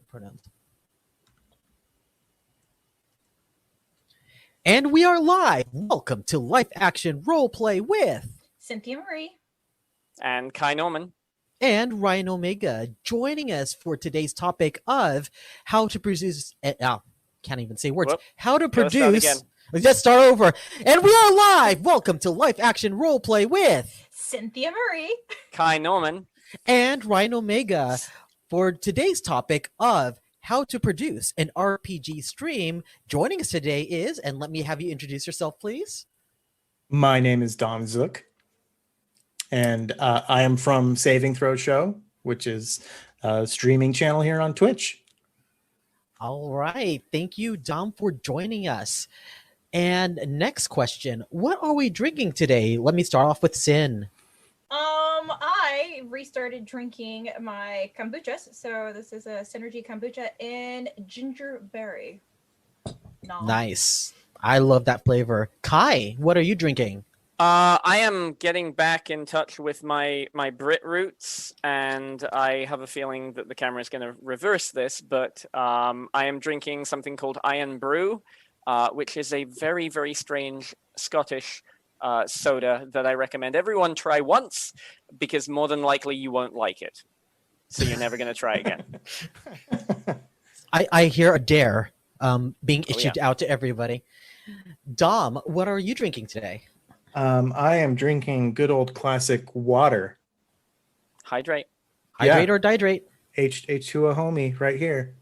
pronounced. And we are live. Welcome to Life Action Roleplay with Cynthia Marie and Kai Norman and Ryan Omega, joining us for today's topic of how to produce. Can't even say words. How to produce. Let's start over. And we are live. Welcome to Life Action Roleplay with Cynthia Marie, Kai Norman, and Ryan Omega for today's topic of how to produce an RPG stream. Joining us today is, and let me have you introduce yourself, please. My name is Dom Zook, and I am from Saving Throw Show, which is a streaming channel here on Twitch. All right. Thank you, Dom, for joining us. And next question, what are we drinking today? Let me start off with Sin. I restarted drinking my kombuchas. So this is a Synergy kombucha in ginger berry. Nice. I love that flavor. Kai, what are you drinking? I am getting back in touch with my Brit roots, and I have a feeling that the camera is going to reverse this, but I am drinking something called Iron Brew, which is a very, very strange Scottish soda that I recommend everyone try once, because more than likely you won't like it. So you're never going to try again. I hear a dare being issued out to everybody. Dom, what are you drinking today? I am drinking good old classic water. Hydrate. Hydrate or dihydrate? H2O homie right here.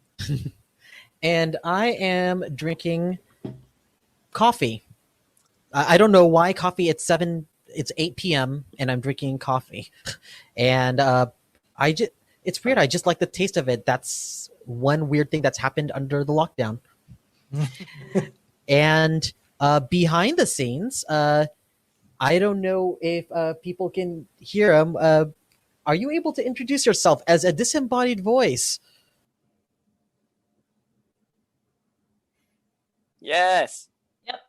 And I am drinking coffee. I don't know why coffee. It's 8 p.m. and I'm drinking coffee, and it's weird. I just like the taste of it. That's one weird thing that's happened under the lockdown. And behind the scenes, I don't know if people can hear him. Are you able to introduce yourself as a disembodied voice? Yes. Yep.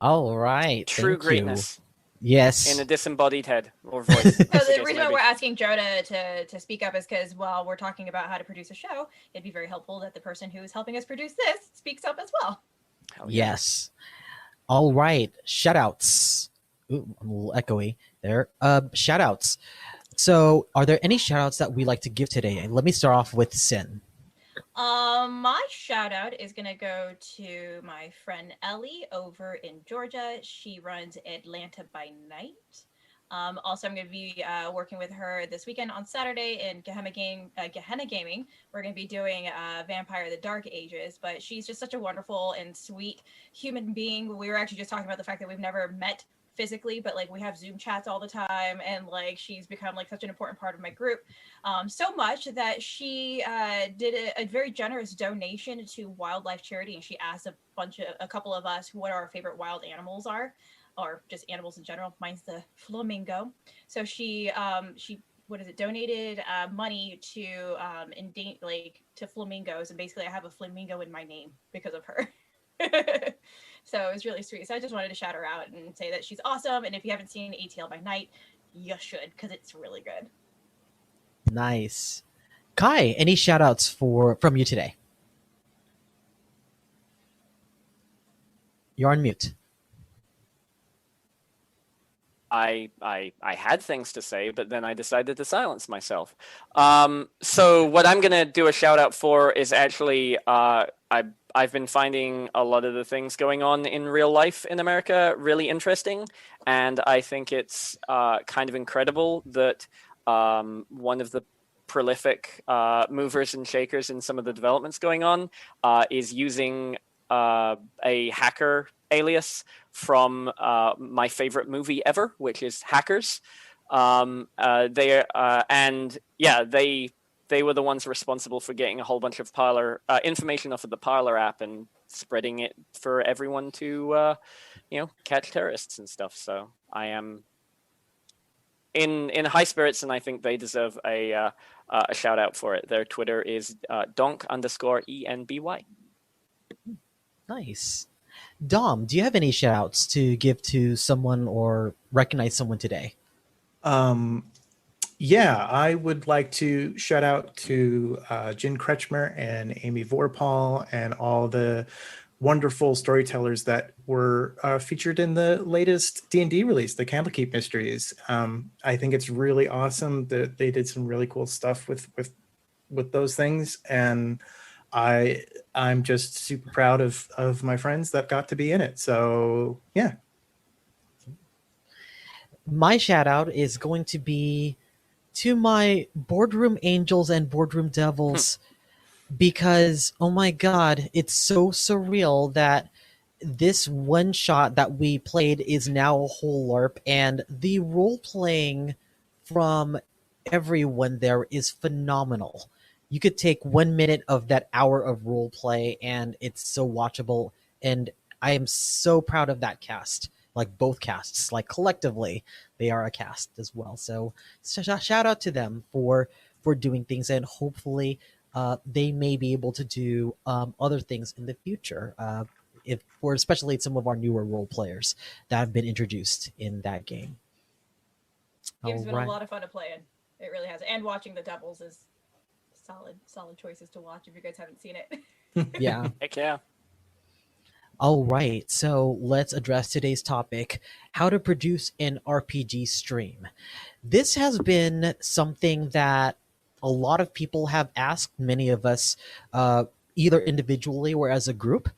All right. True Thank greatness. You. Yes. In a disembodied head or voice. So the reason why we're asking Joe to speak up is because while we're talking about how to produce a show, it'd be very helpful that the person who is helping us produce this speaks up as well. Yes. All right. Shoutouts. Ooh, I'm a little echoey there. Shoutouts. So are there any shoutouts that we like to give today? Let me start off with Sin. My shout out is going to go to my friend Ellie over in Georgia. She runs Atlanta by Night. Also, I'm going to be working with her this weekend on Saturday in Gehenna Gaming. We're going to be doing Vampire the Dark Ages, but she's just such a wonderful and sweet human being. We were actually just talking about the fact that we've never met physically, but like we have Zoom chats all the time, and like she's become like such an important part of my group, so much that she did a very generous donation to wildlife charity, and she asked a couple of us what our favorite wild animals are, or just animals in general. Mine's the flamingo. So she donated money to to flamingos, and basically I have a flamingo in my name because of her. So it was really sweet. So I just wanted to shout her out and say that she's awesome. And if you haven't seen ATL by Night, you should, because it's really good. Nice. Kai, any shout outs from you today? You're on mute. I had things to say, but then I decided to silence myself. So what I'm going to do a shout out for is actually I've been finding a lot of the things going on in real life in America really interesting, and I think it's kind of incredible that one of the prolific movers and shakers in some of the developments going on is using a hacker alias from my favorite movie ever, which is Hackers. They were the ones responsible for getting a whole bunch of Parler information off of the Parler app and spreading it for everyone to catch terrorists and stuff. So I am in high spirits, and I think they deserve a shout out for it. Their Twitter is donk_enby. Nice. Dom, do you have any shout outs to give to someone or recognize someone today? Yeah, I would like to shout out to Jen Kretschmer and Amy Vorpahl and all the wonderful storytellers that were featured in the latest D&D release, the Candlekeep Mysteries. I think it's really awesome that they did some really cool stuff with those things, and I'm just super proud of my friends that got to be in it. So yeah. My shout out is going to be to my boardroom angels and boardroom devils because oh my god, it's so surreal that this one shot that we played is now a whole LARP, and the role playing from everyone there is phenomenal. You could take 1 minute of that hour of role play, and it's so watchable. And I am so proud of that cast, like both casts, like collectively, they are a cast as well. So shout out to them for doing things, and hopefully they may be able to do other things in the future. If or especially some of our newer role players that have been introduced in that game. Game's been a lot of fun to play in. It really has. And watching the Devils is solid choices to watch if you guys haven't seen it. Yeah. Heck yeah. All right, so let's address today's topic, how to produce an RPG stream. This has been something that a lot of people have asked many of us, either individually or as a group,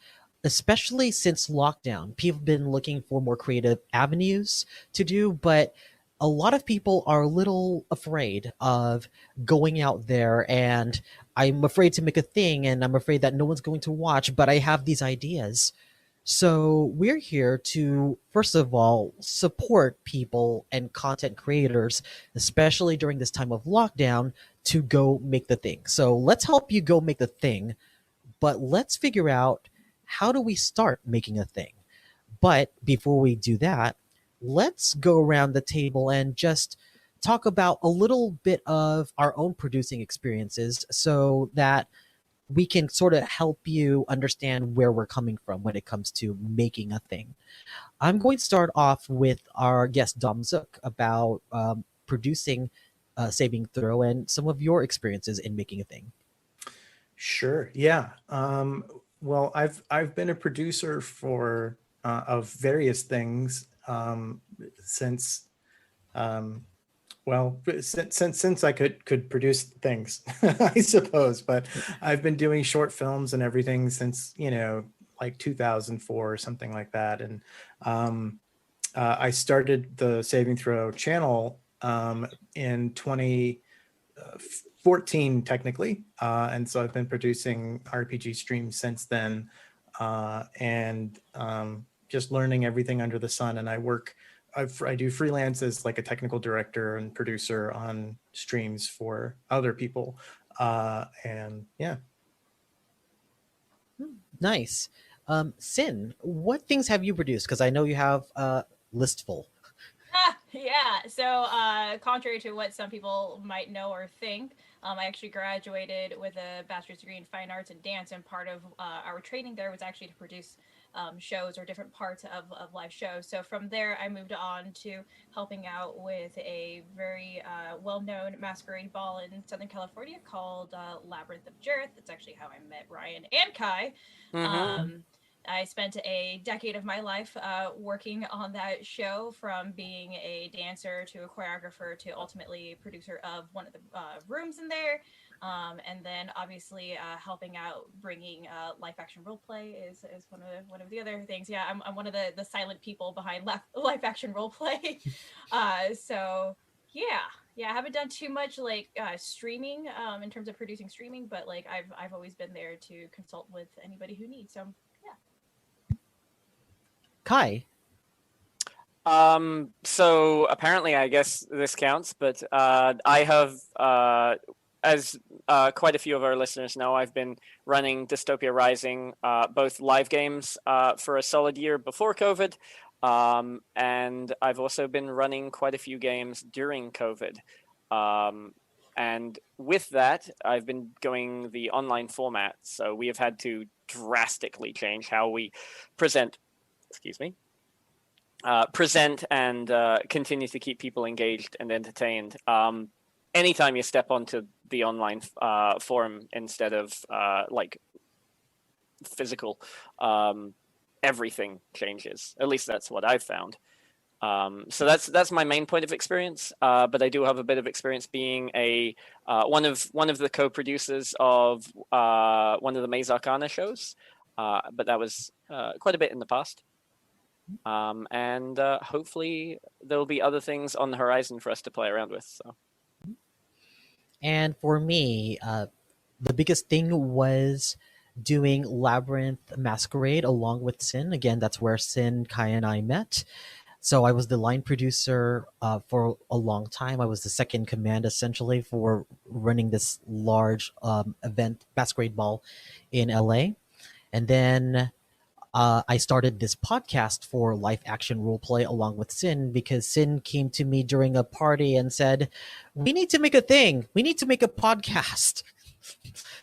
especially since lockdown. People have been looking for more creative avenues to do, but a lot of people are a little afraid of going out there, and I'm afraid to make a thing, and I'm afraid that no one's going to watch, but I have these ideas. So we're here to, first of all, support people and content creators, especially during this time of lockdown, to go make the thing. So let's help you go make the thing, but let's figure out how do we start making a thing. But before we do that, let's go around the table and just talk about a little bit of our own producing experiences so that we can sort of help you understand where we're coming from when it comes to making a thing. I'm going to start off with our guest Dom Zook about producing Saving Throw and some of your experiences in making a thing. Sure. Yeah. Well, I've been a producer for of various things since well, since I could produce things, I suppose. But I've been doing short films and everything since like 2004 or something like that. And I started the Saving Throw channel in 2014 technically, and so I've been producing RPG streams since then, and just learning everything under the sun. And I do freelance as like a technical director and producer on streams for other people. And yeah. Nice. Sin, what things have you produced? Because I know you have a list full. Yeah, so contrary to what some people might know or think, I actually graduated with a bachelor's degree in fine arts and dance, and part of our training there was actually to produce shows or different parts of live shows. So from there, I moved on to helping out with a very well-known masquerade ball in Southern California called Labyrinth of Jareth. That's actually how I met Ryan and Kai. Mm-hmm. I spent a decade of my life working on that show, from being a dancer to a choreographer to ultimately producer of one of the rooms in there. And then obviously helping out bringing live action role play is one of the other things. Yeah, I'm one of the silent people behind live action role play. So yeah, I haven't done too much like streaming in terms of producing streaming, but like I've always been there to consult with anybody who needs. So Kai. So apparently, I guess this counts, but I have, as quite a few of our listeners know, I've been running Dystopia Rising, both live games for a solid year before COVID, And I've also been running quite a few games during COVID. And with that, I've been going the online format. So we have had to drastically change how we present, present and continue to keep people engaged and entertained. Anytime you step onto the online forum instead of like physical, everything changes. At least that's what I've found. So that's my main point of experience. But I do have a bit of experience being a one of the co-producers of one of the Maze Arcana shows. But that was quite a bit in the past. And hopefully there'll be other things on the horizon for us to play around with. So. And for me, the biggest thing was doing Labyrinth Masquerade along with Sin. Again, that's where Sin, Kai, and I met. So I was the line producer for a long time. I was the second command, essentially, for running this large event, Masquerade Ball, in LA. And then I started this podcast for live action roleplay along with Sin, because Sin came to me during a party and said, "We need to make a thing. We need to make a podcast."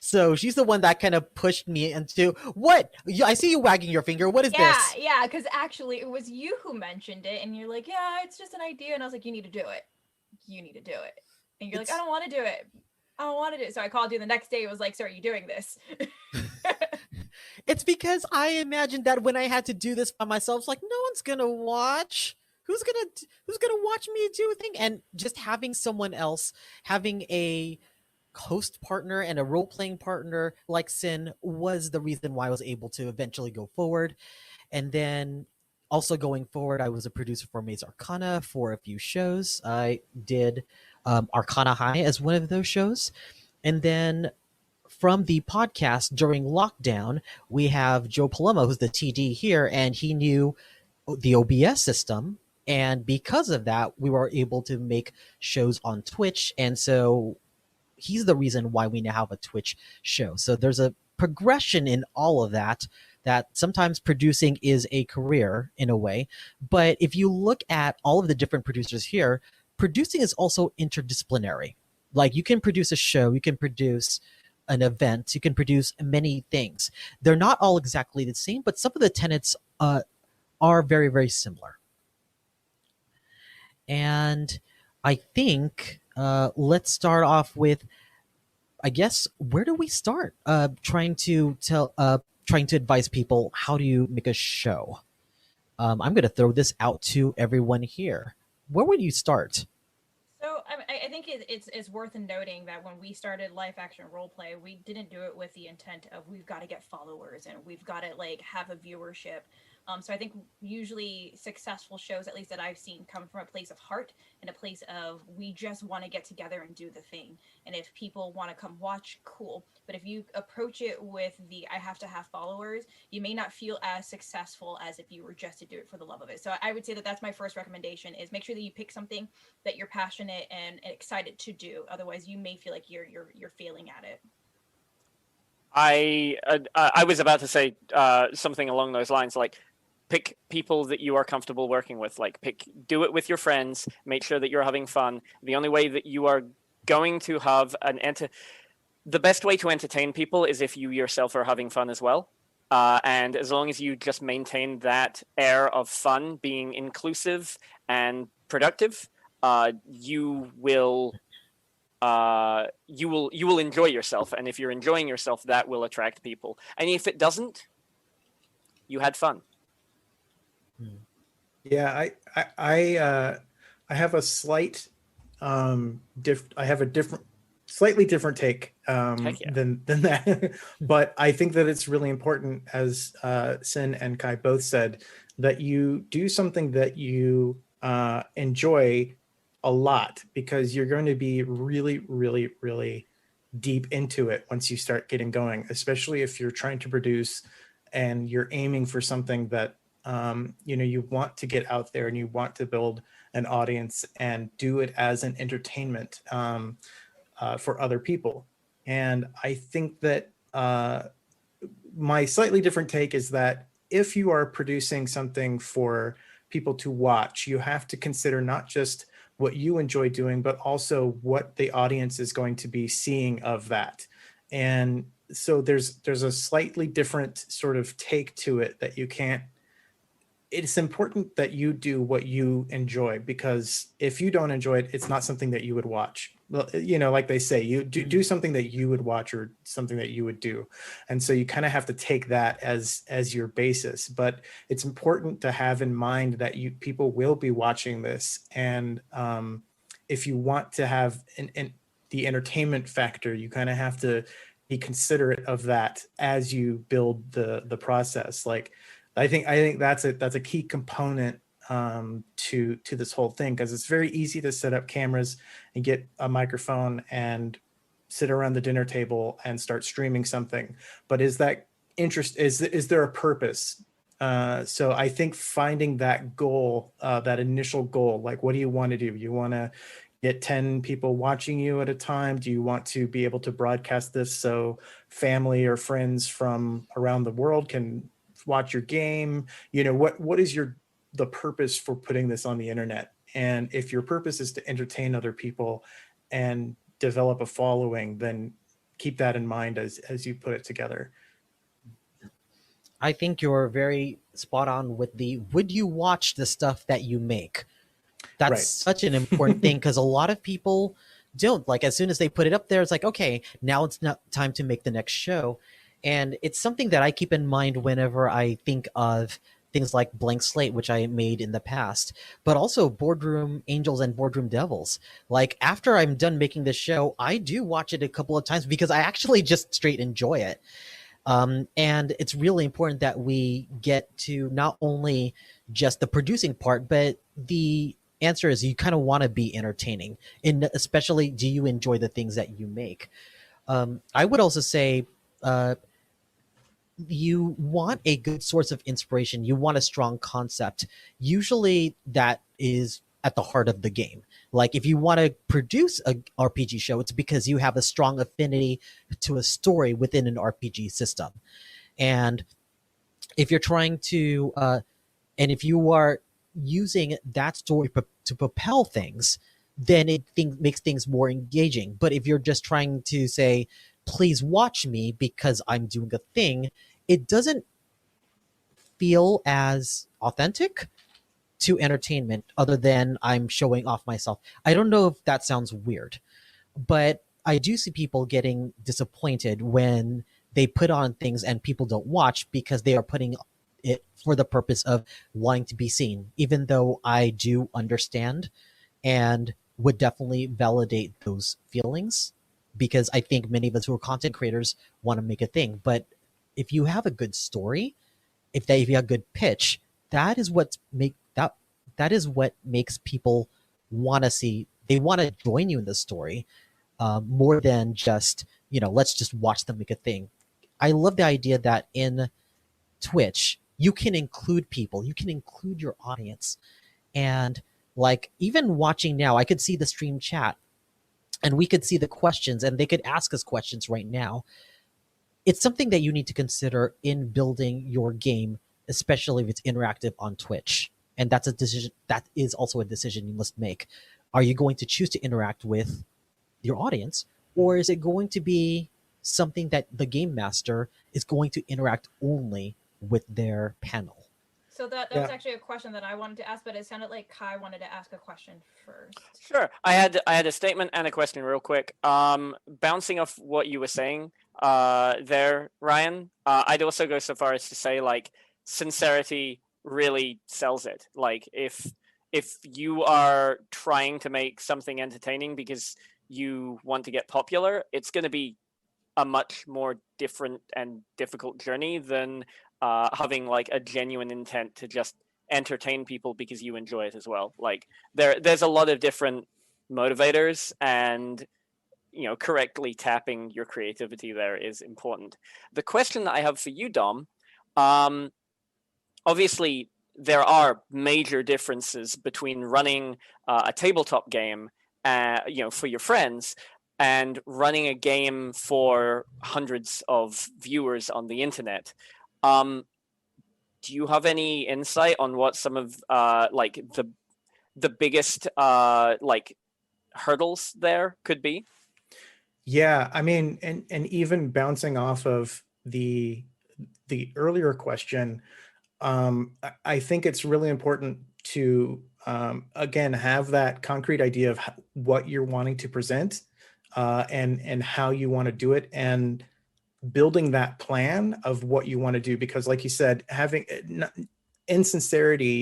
So she's the one that kind of pushed me into what? I see you wagging your finger. What is this? Yeah, because actually it was you who mentioned it, and you're like, "Yeah, it's just an idea," and I was like, "You need to do it. You need to do it." And you're like, "I don't want to do it. I don't want to do it." So I called you the next day. It was like, "So are you doing this?" It's because I imagined that when I had to do this by myself, it's like, no one's gonna watch. Who's gonna watch me do a thing? And just having someone else, having a host partner and a role-playing partner like Sin, was the reason why I was able to eventually go forward. And then also going forward, I was a producer for Maze Arcana for a few shows. I did Arcana High as one of those shows. And then from the podcast during lockdown, we have Joe Paloma, who's the TD here, and he knew the OBS system. And because of that, we were able to make shows on Twitch. And so he's the reason why we now have a Twitch show. So there's a progression in all of that, that sometimes producing is a career in a way. But if you look at all of the different producers here, producing is also interdisciplinary. Like, you can produce a show, you can produce an event, you can produce many things. They're not all exactly the same, but some of the tenets are very, very similar. And I think let's start off with, I guess, where do we start? Trying to advise people, how do you make a show? I'm going to throw this out to everyone here. Where would you start? So I think it's worth noting that when we started live action roleplay, we didn't do it with the intent of we've got to get followers and we've got to like have a viewership. So I think usually successful shows, at least that I've seen, come from a place of heart and a place of we just want to get together and do the thing. And if people want to come watch, cool. But if you approach it with the I have to have followers, you may not feel as successful as if you were just to do it for the love of it. So I would say that that's my first recommendation, is make sure that you pick something that you're passionate and excited to do. Otherwise, you may feel like you're failing at it. I was about to say something along those lines, like, pick people that you are comfortable working with. Like, do it with your friends. Make sure that you're having fun. The only way that you are going to have the best way to entertain people is if you yourself are having fun as well. And as long as you just maintain that air of fun, being inclusive and productive, you will enjoy yourself. And if you're enjoying yourself, that will attract people. And if it doesn't, you had fun. Yeah, I have a slight I have a slightly different take than that. But I think that it's really important, as Sin and Kai both said, that you do something that you enjoy a lot, because you're going to be really, really, really deep into it once you start getting going, especially if you're trying to produce and you're aiming for something that you want to get out there and you want to build an audience and do it as an entertainment for other people. And I think that my slightly different take is that if you are producing something for people to watch, you have to consider not just what you enjoy doing, but also what the audience is going to be seeing of that. And so there's a slightly different sort of take to it that you can't. It's important that you do what you enjoy, because if you don't enjoy it, it's not something that you would watch. Well, you know, like they say, you do something that you would watch or something that you would do. And so you kind of have to take that as your basis. But it's important to have in mind that people will be watching this. And if you want to have the entertainment factor, you kind of have to be considerate of that as you build the process. Like, I think that's a key component to this whole thing, because it's very easy to set up cameras and get a microphone and sit around the dinner table and start streaming something. But is that is there a purpose? So I think finding that goal, that initial goal, like, what do you want to do? You want to get 10 people watching you at a time? Do you want to be able to broadcast this so family or friends from around the world can watch your game? You know, what is the purpose for putting this on the internet? And if your purpose is to entertain other people and develop a following, then keep that in mind as you put it together. I think you're very spot on with would you watch the stuff that you make? That's Right. such an important thing, because a lot of people don't. Like, as soon as they put it up there, it's like, okay, now it's not time to make the next show. And it's something that I keep in mind whenever I think of things like Blank Slate, which I made in the past, but also Boardroom Angels and Boardroom Devils. Like, after I'm done making this show, I do watch it a couple of times because I actually just straight enjoy it. And it's really important that we get to not only just the producing part, but the answer is you kind of want to be entertaining. And especially, do you enjoy the things that you make? I would also say, you want a good source of inspiration. You want a strong concept. Usually that is at the heart of the game. Like, if you want to produce a RPG show, it's because you have a strong affinity to a story within an RPG system. And if you're trying to, and if you are using that story to propel things, then it makes things more engaging. But if you're just trying to say, please watch me because I'm doing a thing, it doesn't feel as authentic to entertainment, other than I'm showing off myself. I don't know if that sounds weird, but I do see people getting disappointed when they put on things and people don't watch because they are putting it for the purpose of wanting to be seen, even though I do understand and would definitely validate those feelings, because I think many of us who are content creators want to make a thing. But if you have a good story, if you have a good pitch, that is what makes people want to see. They want to join you in the story, more than just, let's just watch them make a thing. I love the idea that in Twitch you can include people, you can include your audience, and like, even watching now, I could see the stream chat and we could see the questions and they could ask us questions right now. It's something that you need to consider in building your game, especially if it's interactive on Twitch. And that's a decision. That is also a decision you must make. Are you going to choose to interact with your audience, or is it going to be something that the game master is going to interact only with their panel? So that was actually a question that I wanted to ask, but it sounded like Kai wanted to ask a question first. Sure. I had a statement and a question real quick. Bouncing off what you were saying there, Ryan, I'd also go so far as to say, like, sincerity really sells it. Like, if you are trying to make something entertaining because you want to get popular, it's going to be a much more different and difficult journey than having like a genuine intent to just entertain people because you enjoy it as well. Like, there's a lot of different motivators, and correctly tapping your creativity there is important. The question that I have for you, Dom, obviously there are major differences between running a tabletop game for your friends and running a game for hundreds of viewers on the internet. do you have any insight on what some of like the biggest like hurdles there could be? Yeah, I mean, and even bouncing off of the earlier question, I think it's really important to again have that concrete idea of what you're wanting to present, and how you want to do it, and building that plan of what you want to do. Because, like you said, having insincerity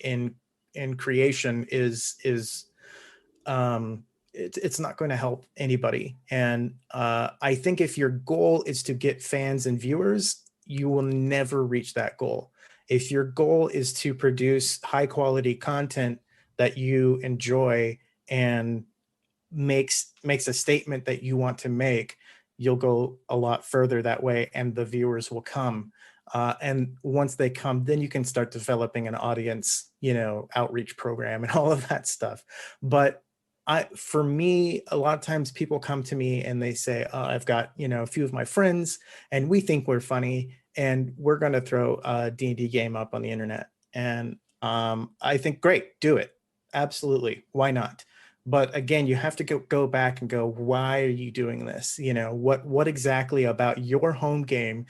in creation is it's not going to help anybody. And I think if your goal is to get fans and viewers, you will never reach that goal. If your goal is to produce high quality content that you enjoy and makes a statement that you want to make, you'll go a lot further that way, and the viewers will come. And once they come, then you can start developing an audience, outreach program and all of that stuff. But for me, a lot of times people come to me and they say, oh, I've got, a few of my friends and we think we're funny and we're going to throw a D&D game up on the internet. And I think, great, do it. Absolutely. Why not? But again, you have to go back and go, why are you doing this? What exactly about your home game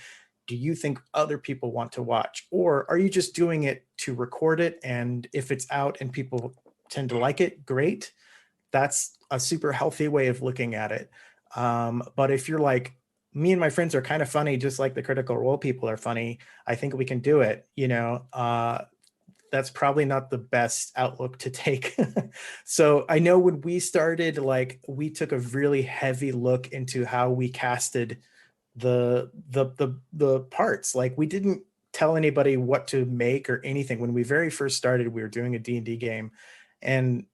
do you think other people want to watch? Or are you just doing it to record it? And if it's out and people tend to like it, great. That's a super healthy way of looking at it. But if you're like, me and my friends are kind of funny, just like the Critical Role people are funny, I think we can do it, that's probably not the best outlook to take. So I know when we started, like, we took a really heavy look into how we casted the parts. Like, we didn't tell anybody what to make or anything. When we very first started, we were doing a D&D game, and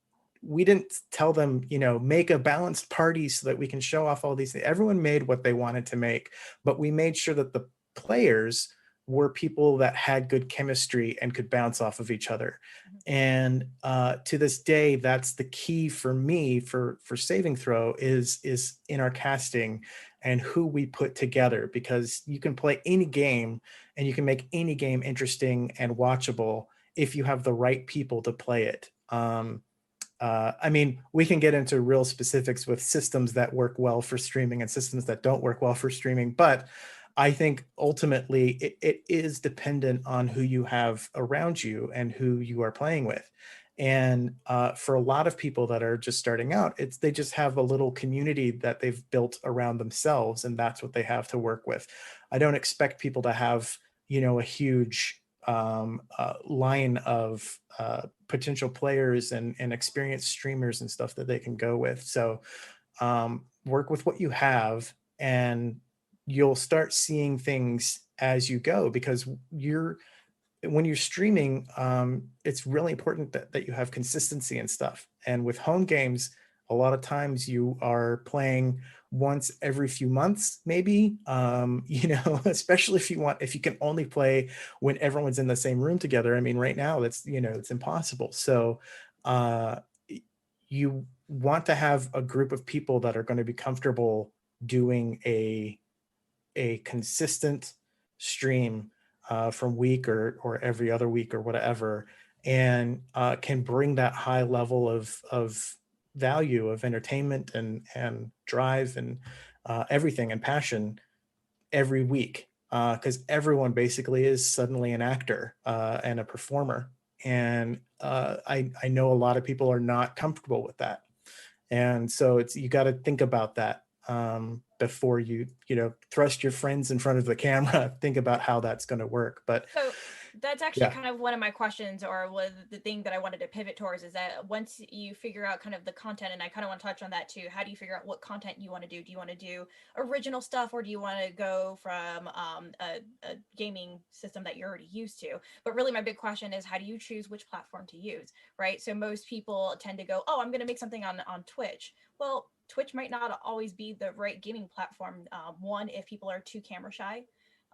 we didn't tell them, make a balanced party so that we can show off all these things. Everyone made what they wanted to make, but we made sure that the players were people that had good chemistry and could bounce off of each other. And to this day, that's the key for me for Saving Throw is in our casting and who we put together, because you can play any game and you can make any game interesting and watchable if you have the right people to play it. I mean, we can get into real specifics with systems that work well for streaming and systems that don't work well for streaming, but I think ultimately it is dependent on who you have around you and who you are playing with. And for a lot of people that are just starting out, they just have a little community that they've built around themselves, and that's what they have to work with. I don't expect people to have, a huge line of potential players and experienced streamers and stuff that they can go with. So work with what you have, and you'll start seeing things as you go, because when you're streaming, it's really important that you have consistency and stuff. And with home games, a lot of times you are playing once every few months, maybe, especially if you can only play when everyone's in the same room together. I mean, right now that's, it's impossible. So you want to have a group of people that are going to be comfortable doing a consistent stream from week or every other week or whatever, and can bring that high level of value of entertainment and drive and everything and passion every week, because everyone basically is suddenly an actor and a performer. And I know a lot of people are not comfortable with that. And so you got to think about that before you thrust your friends in front of the camera. Think about how that's going to work. But so that's actually kind of one of my questions, or was the thing that I wanted to pivot towards, is that once you figure out kind of the content, and I kind of want to touch on that too, how do you figure out what content you want to do? Do you want to do original stuff, or do you want to go from a gaming system that you're already used to? But really my big question is, how do you choose which platform to use, right? So most people tend to go, oh, I'm going to make something on Twitch. Well, Twitch might not always be the right gaming platform. One, if people are too camera shy.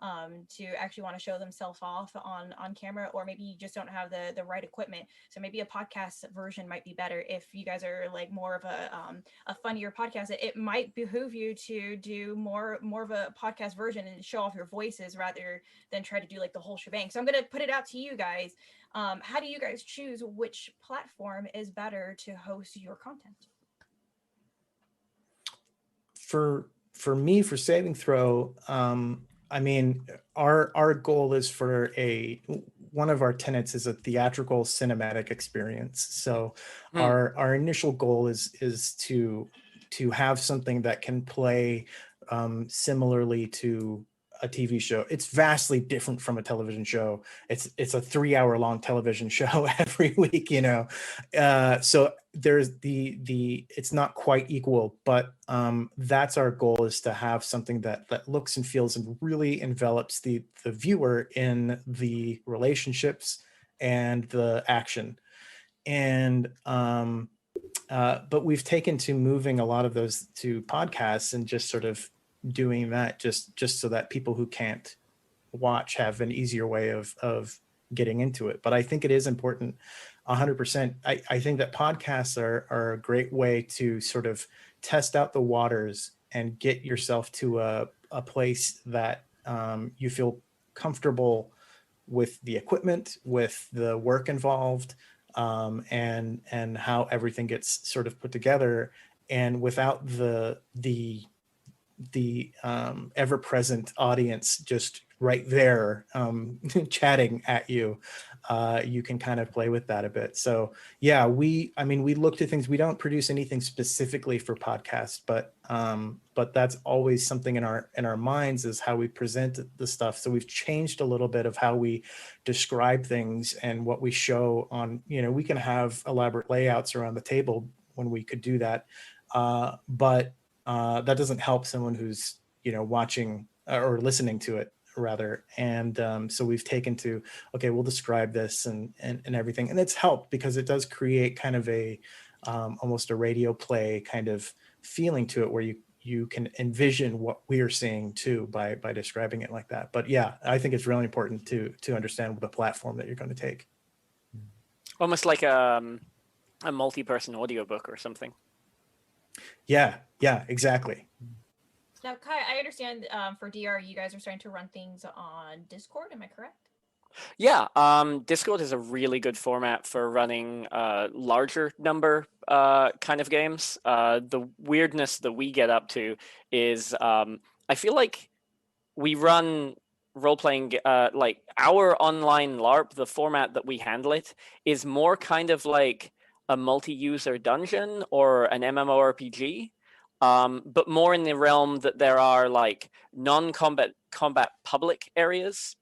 to actually want to show themselves off on camera, or maybe you just don't have the right equipment. So maybe a podcast version might be better. If you guys are like more of a funnier podcast, it might behoove you to do more of a podcast version and show off your voices rather than try to do like the whole shebang. So I'm gonna put it out to you guys. How do you guys choose which platform is better to host your content? For me, for Saving Throw, I mean, our goal is for one of our tenets is a theatrical cinematic experience. So our initial goal is to have something that can play similarly to a TV show. It's vastly different from a television show. It's a 3-hour long television show every week, you know. So there's it's not quite equal, but that's our goal, is to have something that looks and feels and really envelops the viewer in the relationships and the action. And but we've taken to moving a lot of those to podcasts and just sort of doing that just so that people who can't watch have an easier way of getting into it. But I think it is important 100%. I think that podcasts are a great way to sort of test out the waters and get yourself to a place that you feel comfortable with the equipment, with the work involved, and how everything gets sort of put together, and without the ever-present audience just right there chatting at you. You can kind of play with that a bit. So yeah, we look to things. We don't produce anything specifically for podcasts, but that's always something in our minds, is how we present the stuff. So we've changed a little bit of how we describe things and what we show on, you know, we can have elaborate layouts around the table when we could do that. But that doesn't help someone who's, you know, watching or listening to it rather. And so we've taken to, okay, we'll describe this and everything. And it's helped because it does create kind of a almost a radio play kind of feeling to it, where you can envision what we're seeing too by describing it like that. But yeah, I think it's really important to understand the platform that you're going to take. Almost like a multi-person audiobook or something. Yeah, exactly. Now, Kai, I understand for DR, you guys are starting to run things on Discord. Am I correct? Yeah, Discord is a really good format for running larger number kind of games. The weirdness that we get up to is I feel like we run role-playing, like our online LARP, the format that we handle it is more kind of like a multi-user dungeon or an MMORPG, but more in the realm that there are like non-combat public areas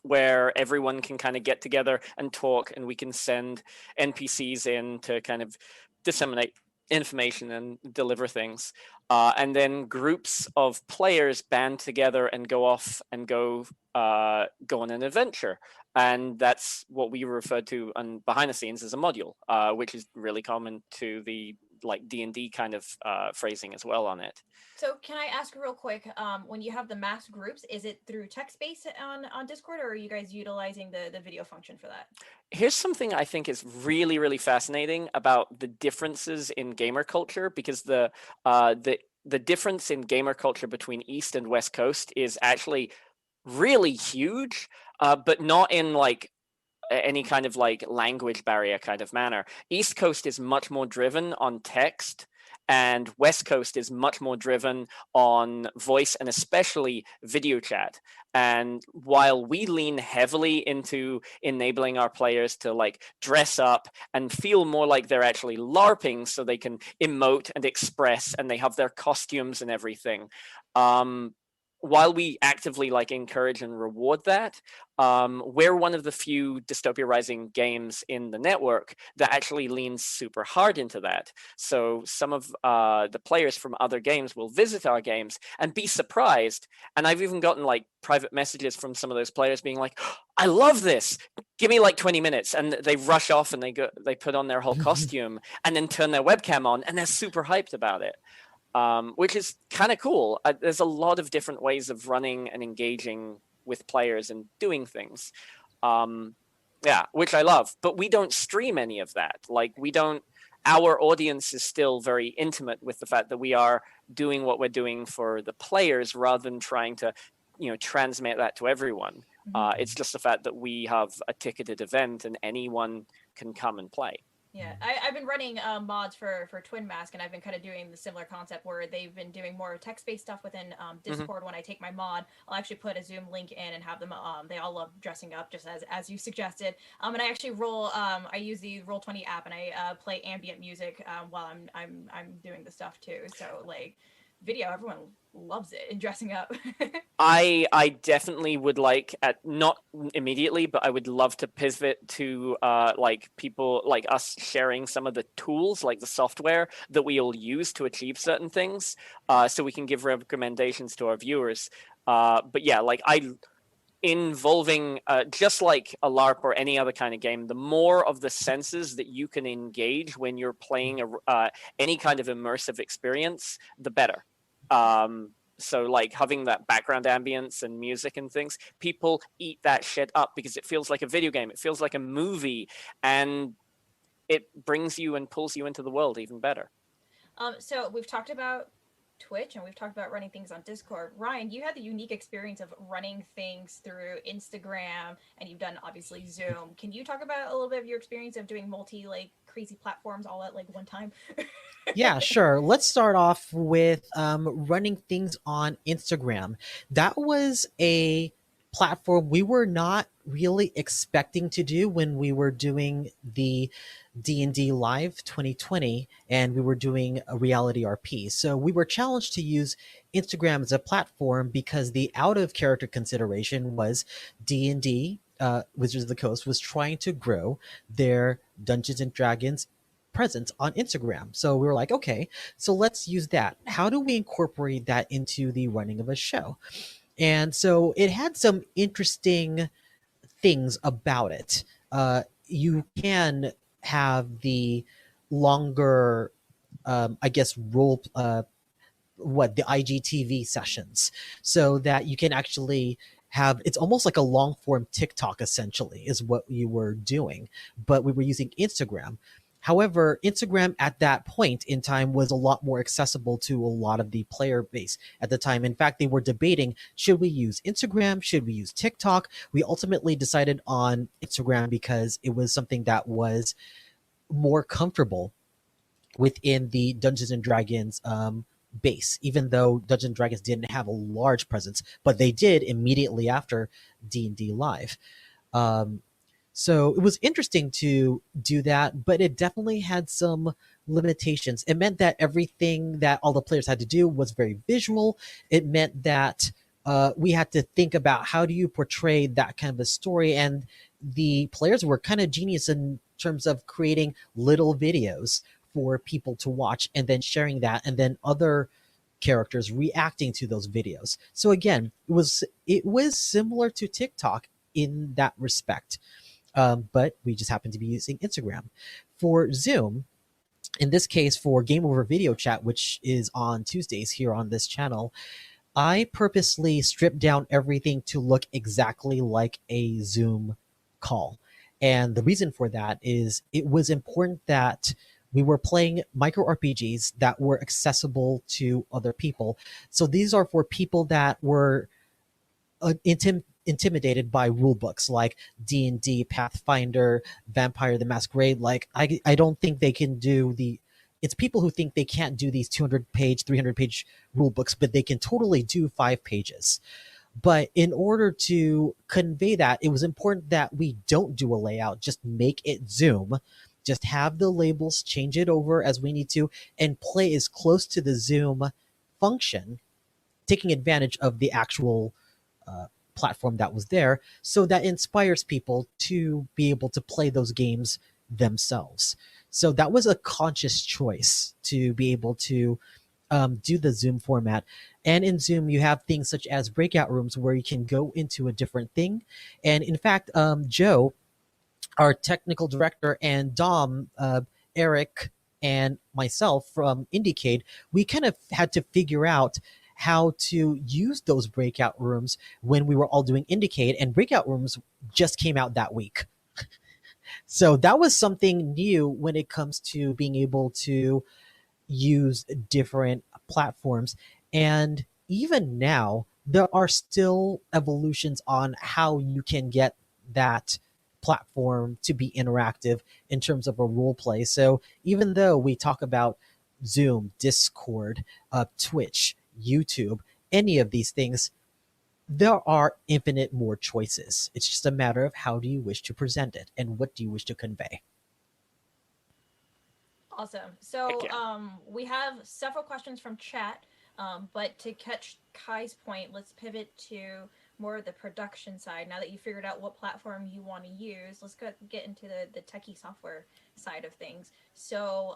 where everyone can kind of get together and talk, and we can send NPCs in to kind of disseminate information and deliver things. And then groups of players band together and go off and go on an adventure. And that's what we refer to behind the scenes as a module, which is really common to the like D&D kind of phrasing as well on it. So can I ask real quick, when you have the mass groups, is it through text-based on Discord, or are you guys utilizing the video function for that? Here's something I think is really, really fascinating about the differences in gamer culture, because the difference in gamer culture between East and West Coast is actually really huge, but not in like any kind of like language barrier kind of manner. East Coast is much more driven on text, and West Coast is much more driven on voice and especially video chat. And while we lean heavily into enabling our players to like dress up and feel more like they're actually LARPing, so they can emote and express and they have their costumes and everything, while we actively like encourage and reward that, we're one of the few Dystopia Rising games in the network that actually leans super hard into that. So some of the players from other games will visit our games and be surprised. And I've even gotten like private messages from some of those players being like, I love this. Give me like 20 minutes. And they rush off and they put on their whole costume and then turn their webcam on, and they're super hyped about it. which is kind of cool. There's a lot of different ways of running and engaging with players and doing things. Yeah, which I love. But we don't stream any of that. Like, we don't. Our audience is still very intimate with the fact that we are doing what we're doing for the players rather than trying to, transmit that to everyone. It's just the fact that we have a ticketed event and anyone can come and play. Yeah, I've been running mods for Twin Mask, and I've been kind of doing the similar concept where they've been doing more text-based stuff within Discord. When I take my mod, I'll actually put a Zoom link in and have them. They all love dressing up, just as you suggested. And I actually I use the Roll20 app, and I play ambient music while I'm doing the stuff too. So like, video, everyone loves it and dressing up. I definitely would like, not immediately, but I would love to pivot to like people like us sharing some of the tools, like the software that we all use to achieve certain things, so we can give recommendations to our viewers. But yeah, like involving just like a LARP or any other kind of game, the more of the senses that you can engage when you're playing any kind of immersive experience, the better. So like having that background ambience and music and things, people eat that shit up because it feels like a video game. It feels like a movie, and it brings you and pulls you into the world even better. So we've talked about Twitch and we've talked about running things on Discord. Ryan, you had the unique experience of running things through Instagram, and you've done obviously Zoom. Can you talk about a little bit of your experience of doing crazy platforms all at like one time? Yeah, sure. Let's start off with running things on Instagram. That was a platform we were not really expecting to do when we were doing the D&D Live 2020 and we were doing a reality RP. So we were challenged to use Instagram as a platform because the out of character consideration was D&D Wizards of the Coast was trying to grow their Dungeons and Dragons presence on Instagram. So we were like, okay, so let's use that. How do we incorporate that into the running of a show? And so it had some interesting things about it. You can have the longer, I guess, the IGTV sessions, so that you can actually have, it's almost like a long form TikTok essentially is what you were doing, but we were using Instagram. However, Instagram at that point in time was a lot more accessible to a lot of the player base at the time. In fact, they were debating, should we use Instagram? Should we use TikTok? We ultimately decided on Instagram because it was something that was more comfortable within the Dungeons and Dragons base, even though Dungeons and Dragons didn't have a large presence, but they did immediately after D&D Live. So it was interesting to do that, but it definitely had some limitations. It meant that everything that all the players had to do was very visual. It meant that we had to think about how do you portray that kind of a story, and the players were kind of genius in terms of creating little videos for people to watch and then sharing that, and then other characters reacting to those videos. So again, it was similar to TikTok in that respect. But we just happen to be using Instagram. For Zoom, in this case for Game Over Video Chat, which is on Tuesdays here on this channel, I purposely stripped down everything to look exactly like a Zoom call. And the reason for that is it was important that we were playing micro RPGs that were accessible to other people. So these are for people that were intimidated by rule books like D&D, Pathfinder, Vampire the Masquerade. Like I don't think they can do it's people who think they can't do these 200-page, 300-page rule books, but they can totally do 5 pages. But in order to convey that, it was important that we don't do a layout, just make it Zoom, just have the labels, change it over as we need to, and play as close to the Zoom function, taking advantage of the actual platform that was there, so that inspires people to be able to play those games themselves. So that was a conscious choice to be able to do the Zoom format. And in Zoom, you have things such as breakout rooms where you can go into a different thing. And in fact, Joe, our technical director, and Dom, Eric, and myself from Indiecade, we kind of had to figure out how to use those breakout rooms when we were all doing Indiecade, and breakout rooms just came out that week. So that was something new when it comes to being able to use different platforms. And even now, there are still evolutions on how you can get that platform to be interactive in terms of a role play. So even though we talk about Zoom, Discord, Twitch, YouTube, any of these things, there are infinite more choices. It's just a matter of how do you wish to present it and what do you wish to convey. Awesome. So yeah. we have several questions from chat, but to catch Kai's point, let's pivot to more of the production side. Now that you figured out what platform you want to use, let's get into the techie software side of things. So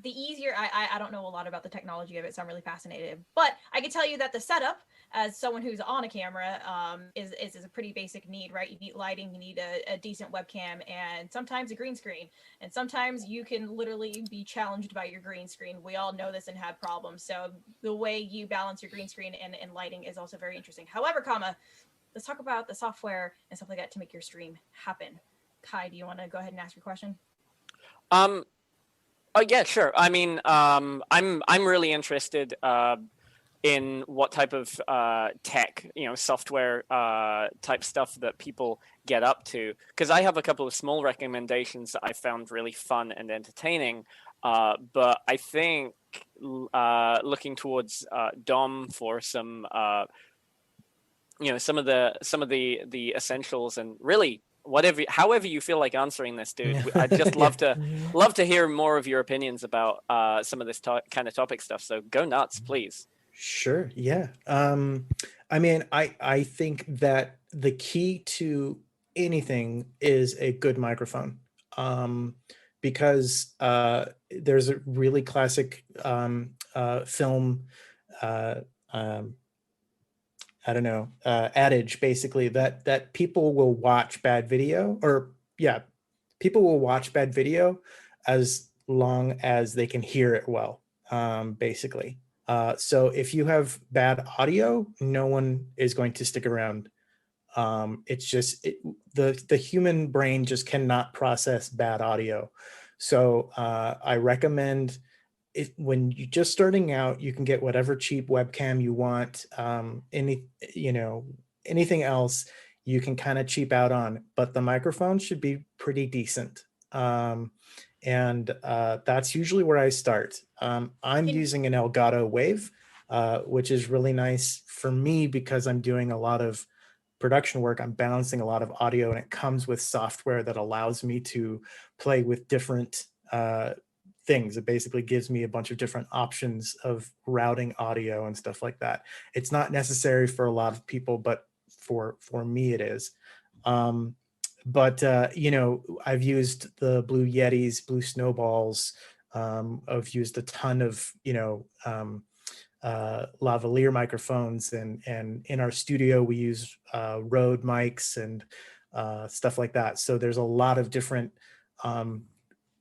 the easier, I don't know a lot about the technology of it, so I'm really fascinated. But I can tell you that the setup, as someone who's on a camera, is a pretty basic need, right? You need lighting, you need a decent webcam, and sometimes a green screen. And sometimes you can literally be challenged by your green screen. We all know this and have problems. So the way you balance your green screen and lighting is also very interesting. However, let's talk about the software and stuff like that to make your stream happen. Kai, do you want to go ahead and ask your question? Oh yeah, sure. I mean, I'm really interested in what type of tech, software type stuff that people get up to. Because I have a couple of small recommendations that I found really fun and entertaining. But I think looking towards Dom for some, some of the essentials, and really however you feel like answering this, dude. I'd just love to hear more of your opinions about some of this kind of topic stuff. So go nuts, please. Sure. Yeah. I mean, I think that the key to anything is a good microphone. Because there's a really classic film I don't know, adage basically that people will watch bad video, or yeah, people will watch bad video as long as they can hear it well, basically. So if you have bad audio, no one is going to stick around. It's just the human brain just cannot process bad audio. So I recommend, when you're just starting out, you can get whatever cheap webcam you want. Anything else you can kind of cheap out on, but the microphone should be pretty decent. And that's usually where I start. I'm using an Elgato Wave, which is really nice for me because I'm doing a lot of production work. I'm balancing a lot of audio, and it comes with software that allows me to play with different things. It basically gives me a bunch of different options of routing audio and stuff like that. It's not necessary for a lot of people, but for me it is. But I've used the Blue Yetis, Blue Snowballs. I've used a ton of lavalier microphones, and in our studio we use Rode mics and stuff like that. So there's a lot of different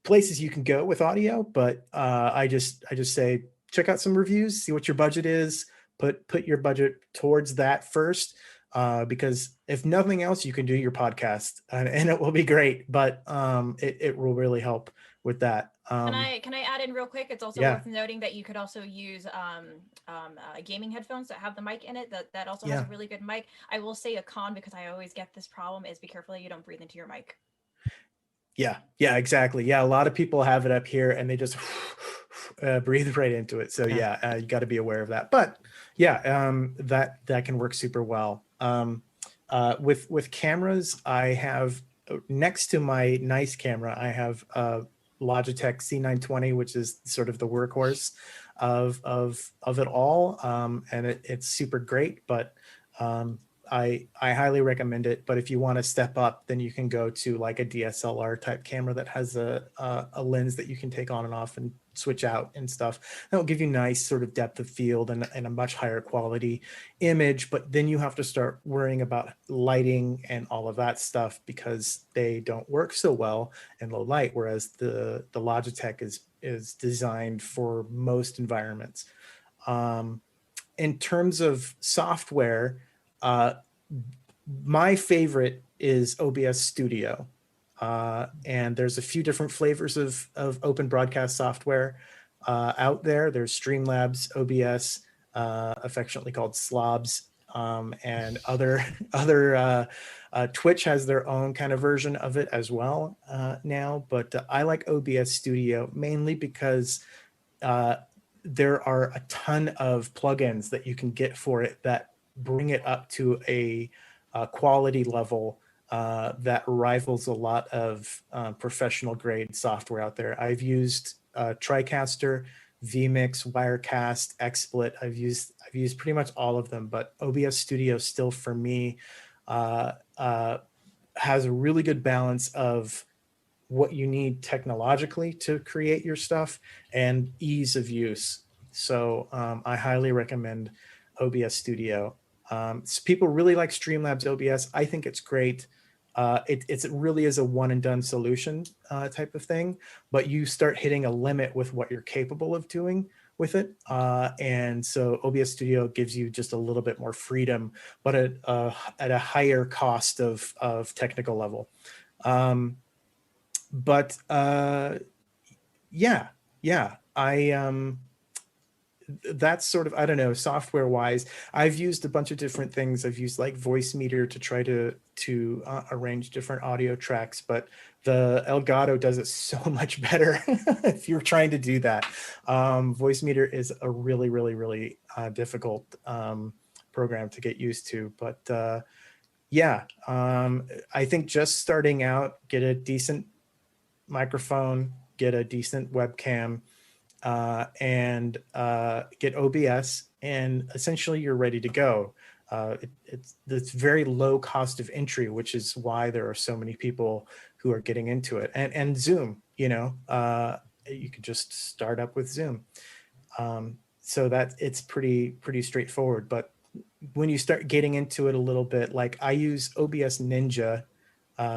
places you can go with audio, but I just say check out some reviews, see what your budget is, put your budget towards that first, because if nothing else, you can do your podcast and it will be great, but it will really help with that. Can I add in real quick? It's also worth noting that you could also use gaming headphones that have the mic in it. That also has a really good mic. I will say a con, because I always get this problem, is be careful that you don't breathe into your mic. Yeah, exactly. Yeah, a lot of people have it up here and they just breathe right into it. So you got to be aware of that. But that can work super well. With cameras, I have, next to my nice camera, I have a Logitech C920, which is sort of the workhorse of it all, and it's super great. But I highly recommend it. But if you want to step up, then you can go to like a DSLR type camera that has a lens that you can take on and off and switch out and stuff. That'll give you nice sort of depth of field and a much higher quality image. But then you have to start worrying about lighting and all of that stuff because they don't work so well in low light, whereas the Logitech is designed for most environments. In terms of software, my favorite is OBS Studio. And there's a few different flavors of open broadcast software out there. There's Streamlabs OBS, affectionately called Slobs, and other Twitch has their own kind of version of it as well now. But I like OBS Studio mainly because there are a ton of plugins that you can get for it that bring it up to a quality level that rivals a lot of professional grade software out there. I've used TriCaster, vMix, Wirecast, XSplit. I've used pretty much all of them, but OBS Studio still for me has a really good balance of what you need technologically to create your stuff and ease of use. So I highly recommend OBS Studio. So people really like Streamlabs OBS. I think it's great. It really is a one and done solution type of thing, but you start hitting a limit with what you're capable of doing with it. And so OBS Studio gives you just a little bit more freedom, but at a higher cost of technical level. But yeah, that's sort of, I don't know, software wise, I've used a bunch of different things. I've used like Voicemeeter to try to arrange different audio tracks, but the Elgato does it so much better if you're trying to do that. Voicemeeter is a really, really, really difficult program to get used to, but yeah, I think just starting out, get a decent microphone, get a decent webcam, and get OBS, and essentially you're ready to go. It's very low cost of entry, which is why there are so many people who are getting into it. And Zoom, you could just start up with Zoom. So that it's pretty straightforward. But when you start getting into it a little bit, like I use OBS Ninja,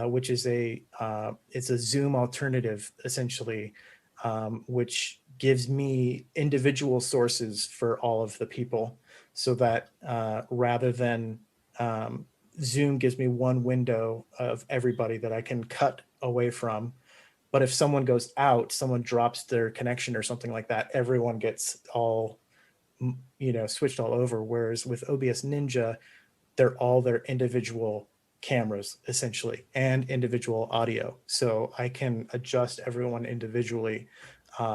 which is it's a Zoom alternative essentially, which gives me individual sources for all of the people, so that rather than Zoom gives me one window of everybody that I can cut away from. But if someone goes out, someone drops their connection or something like that, everyone gets all, switched all over. Whereas with OBS Ninja, they're all their individual cameras essentially and individual audio. So I can adjust everyone individually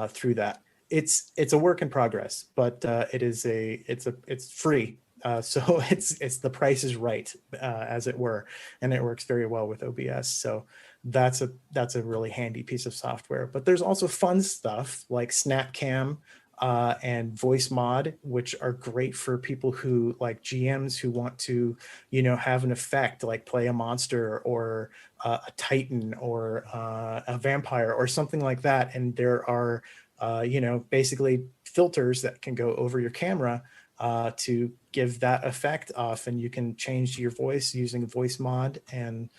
through that. It's a work in progress, but it's free. So it's the price is right, as it were, and it works very well with OBS. So that's a really handy piece of software. But there's also fun stuff like Snapcam and Voice Mod, which are great for people who like GMs who want to, have an effect like play a monster or a Titan or a vampire or something like that. And there are, basically filters that can go over your camera to give that effect off, and you can change your voice using Voice Mod and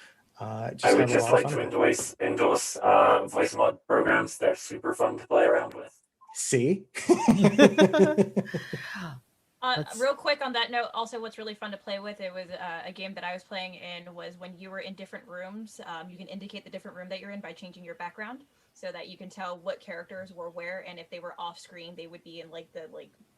just I would have a just lot of like fun to with it. endorse voice mod programs. They're super fun to play around with. See? Real quick on that note, also what's really fun to play with, it was a game that I was playing in, was when you were in different rooms, you can indicate the different room that you're in by changing your background, so that you can tell what characters were where, and if they were off screen, they would be in like the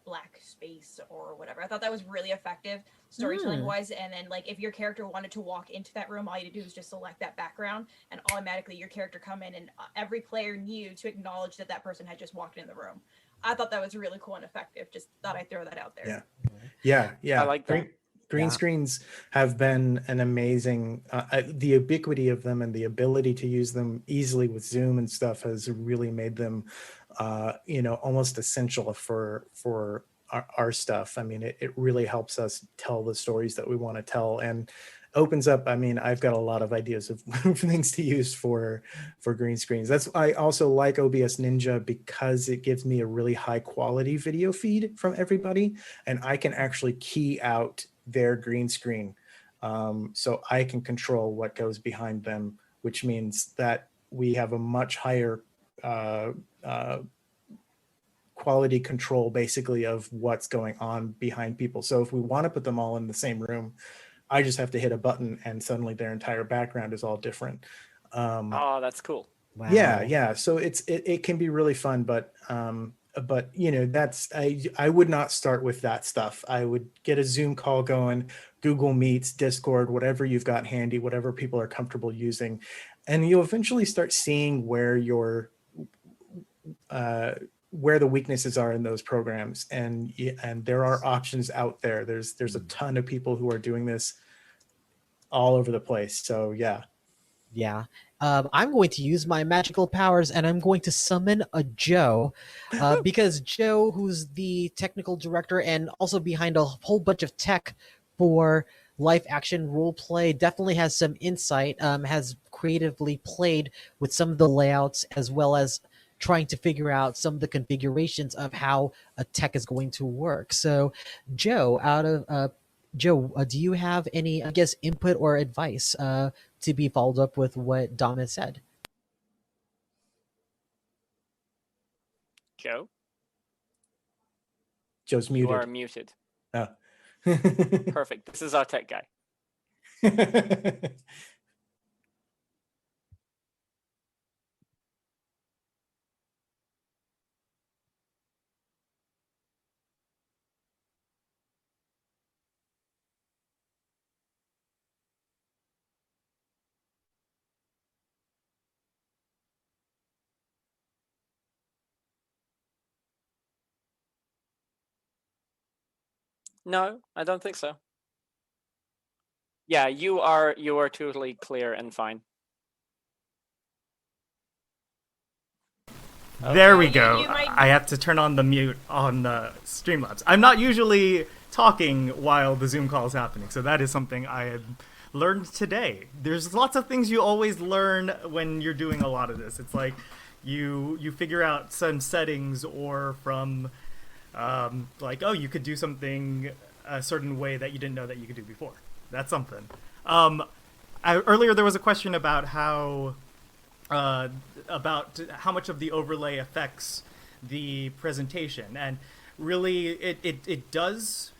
black space or whatever. I thought that was really effective storytelling wise. And then like if your character wanted to walk into that room, all you had to do was just select that background, and automatically your character come in, and every player knew to acknowledge that that person had just walked in the room. I thought that was really cool and effective. Just thought I'd throw that out there. Yeah. I like that. Green screens have been an amazing, the ubiquity of them and the ability to use them easily with Zoom and stuff has really made them, almost essential for our stuff. I mean, it really helps us tell the stories that we want to tell, and opens up. I mean, I've got a lot of ideas of things to use for green screens. That's I also like OBS Ninja because it gives me a really high quality video feed from everybody, and I can actually key out their green screen, so I can control what goes behind them, which means that we have a much higher quality control basically of what's going on behind people. So if we want to put them all in the same room, I just have to hit a button and suddenly their entire background is all different. Oh, that's cool. Wow. Yeah. So it can be really fun, but you know, that's I would not start with that stuff. I would get a Zoom call going, Google Meets, Discord, whatever you've got handy, whatever people are comfortable using, and you'll eventually start seeing where where the weaknesses are in those programs, and there are options out there. There's a ton of people who are doing this all over the place. So yeah. I'm going to use my magical powers and I'm going to summon a Joe, because Joe, who's the technical director and also behind a whole bunch of tech for live action role play, definitely has some insight, has creatively played with some of the layouts as well as trying to figure out some of the configurations of how a tech is going to work. So Joe, do you have any, I guess, input or advice to be followed up with what Dom has said? Joe, Joe's you are muted. muted. Oh. Perfect. This is our tech guy. No, I don't think so. Yeah, you are totally clear and fine. There we go. You might- I have to turn on the mute on the Streamlabs. I'm not usually talking while the Zoom call is happening, so that is something I had learned today. There's lots of things you always learn when you're doing a lot of this. It's like you figure out some settings, or from like, oh, you could do something a certain way that you didn't know that you could do before. That's something. Earlier there was a question about how much of the overlay affects the presentation, and really it does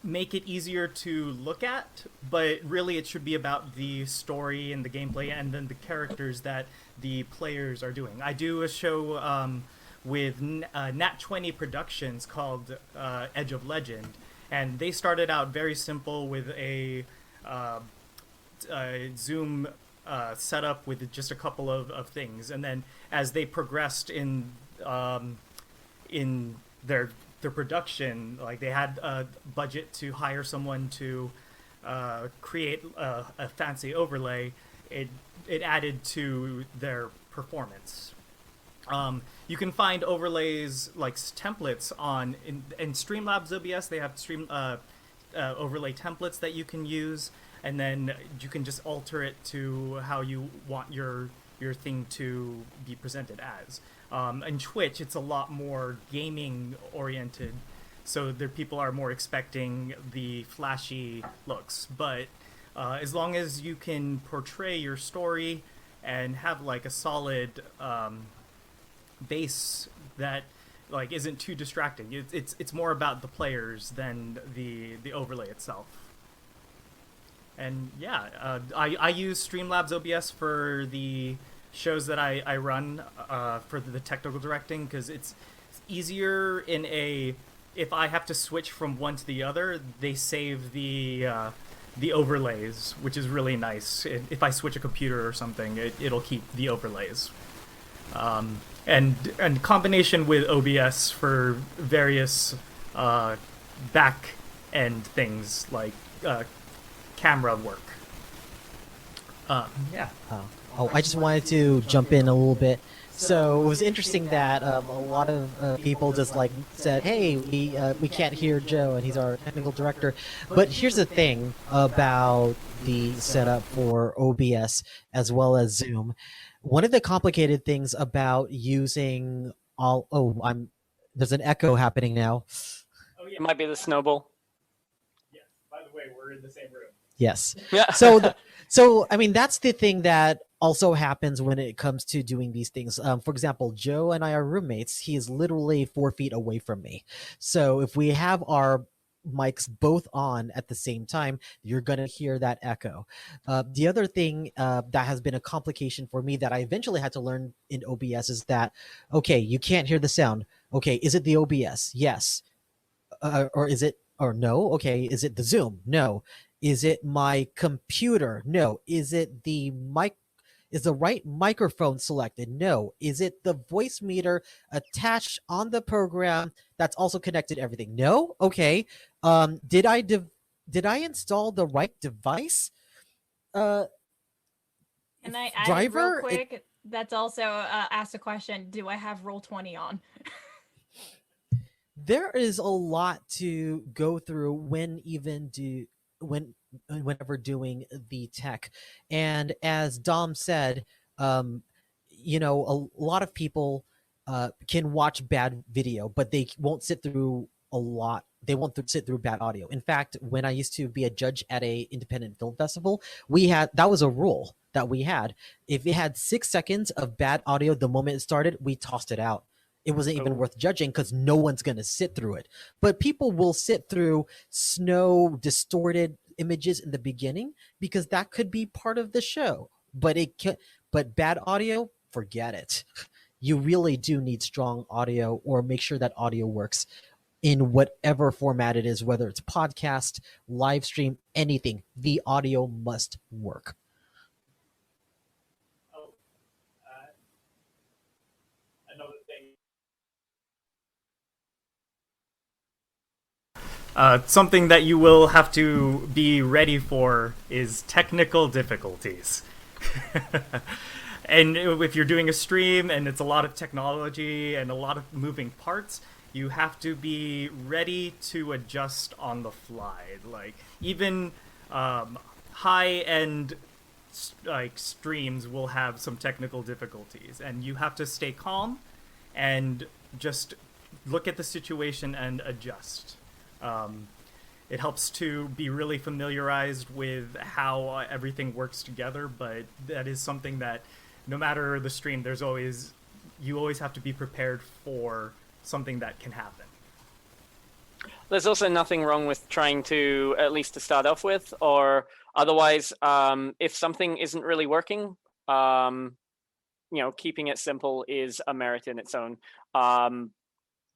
make it easier to look at, but really it should be about the story and the gameplay and then the characters that the players are doing. I do a show with Nat 20 Productions called Edge of Legend, and they started out very simple with a Zoom setup with just a couple of things, and then as they progressed in their production, like they had a budget to hire someone to create a fancy overlay, it added to their performance. You can find overlays like templates in Streamlabs OBS. They have overlay templates that you can use, and then you can just alter it to how you want your thing to be presented as. In Twitch, it's a lot more gaming oriented, so people are more expecting the flashy looks. But as long as you can portray your story and have like a solid base that like isn't too distracting, it's more about the players than the overlay itself. And yeah, I use Streamlabs OBS for the shows that I run for the technical directing, because it's easier if I have to switch from one to the other, they save the overlays, which is really nice. If I switch a computer or something, it'll keep the overlays. And combination with OBS for various back end things like camera work. Yeah. Oh, I just wanted to jump in a little bit. So it was interesting that a lot of people just like said, "Hey, we can't hear Joe, and he's our technical director." But here's the thing about the setup for OBS as well as Zoom. One of the complicated things about using all there's an echo happening now. It might be the snowball. Yes. By the way, we're in the same room. Yes. Yeah. So I mean, that's the thing that also happens when it comes to doing these things. For example, Joe and I are roommates. He is literally 4 feet away from me. So if we have our mics both on at the same time, you're going to hear that echo. The other thing that has been a complication for me that I eventually had to learn in OBS is that, okay, you can't hear the sound. Okay, is it the OBS? Yes. Or is it, or no? Okay, is it the Zoom? No. Is it my computer? No. Is it the mic? Is the right microphone selected? No. Is it the voice meter attached on the program that's also connected to everything? No. Okay. Did I install the right device? And I added driver? real quick. That's also asked a question. Do I have Roll20 on? There is a lot to go through whenever doing the tech, and as Dom said, a lot of people can watch bad video, but they won't sit through a lot. They won't sit through bad audio. In fact, when I used to be a judge at a independent film festival, that was a rule that we had. If it had 6 seconds of bad audio the moment it started, we tossed it out. It wasn't even worth judging because no one's going to sit through it. But people will sit through snow distorted images in the beginning because that could be part of the show. But bad audio, forget it. You really do need strong audio, or make sure that audio works in whatever format it is, whether it's podcast, live stream, anything. The audio must work. Another thing. Something that you will have to be ready for is technical difficulties. And if you're doing a stream and it's a lot of technology and a lot of moving parts, you have to be ready to adjust on the fly. Like, even high-end streams will have some technical difficulties, and you have to stay calm and just look at the situation and adjust. It helps to be really familiarized with how everything works together, but that is something that no matter the stream, you always have to be prepared for something that can happen. There's also nothing wrong with trying to, at least to start off with, or otherwise, if something isn't really working, keeping it simple is a merit in its own.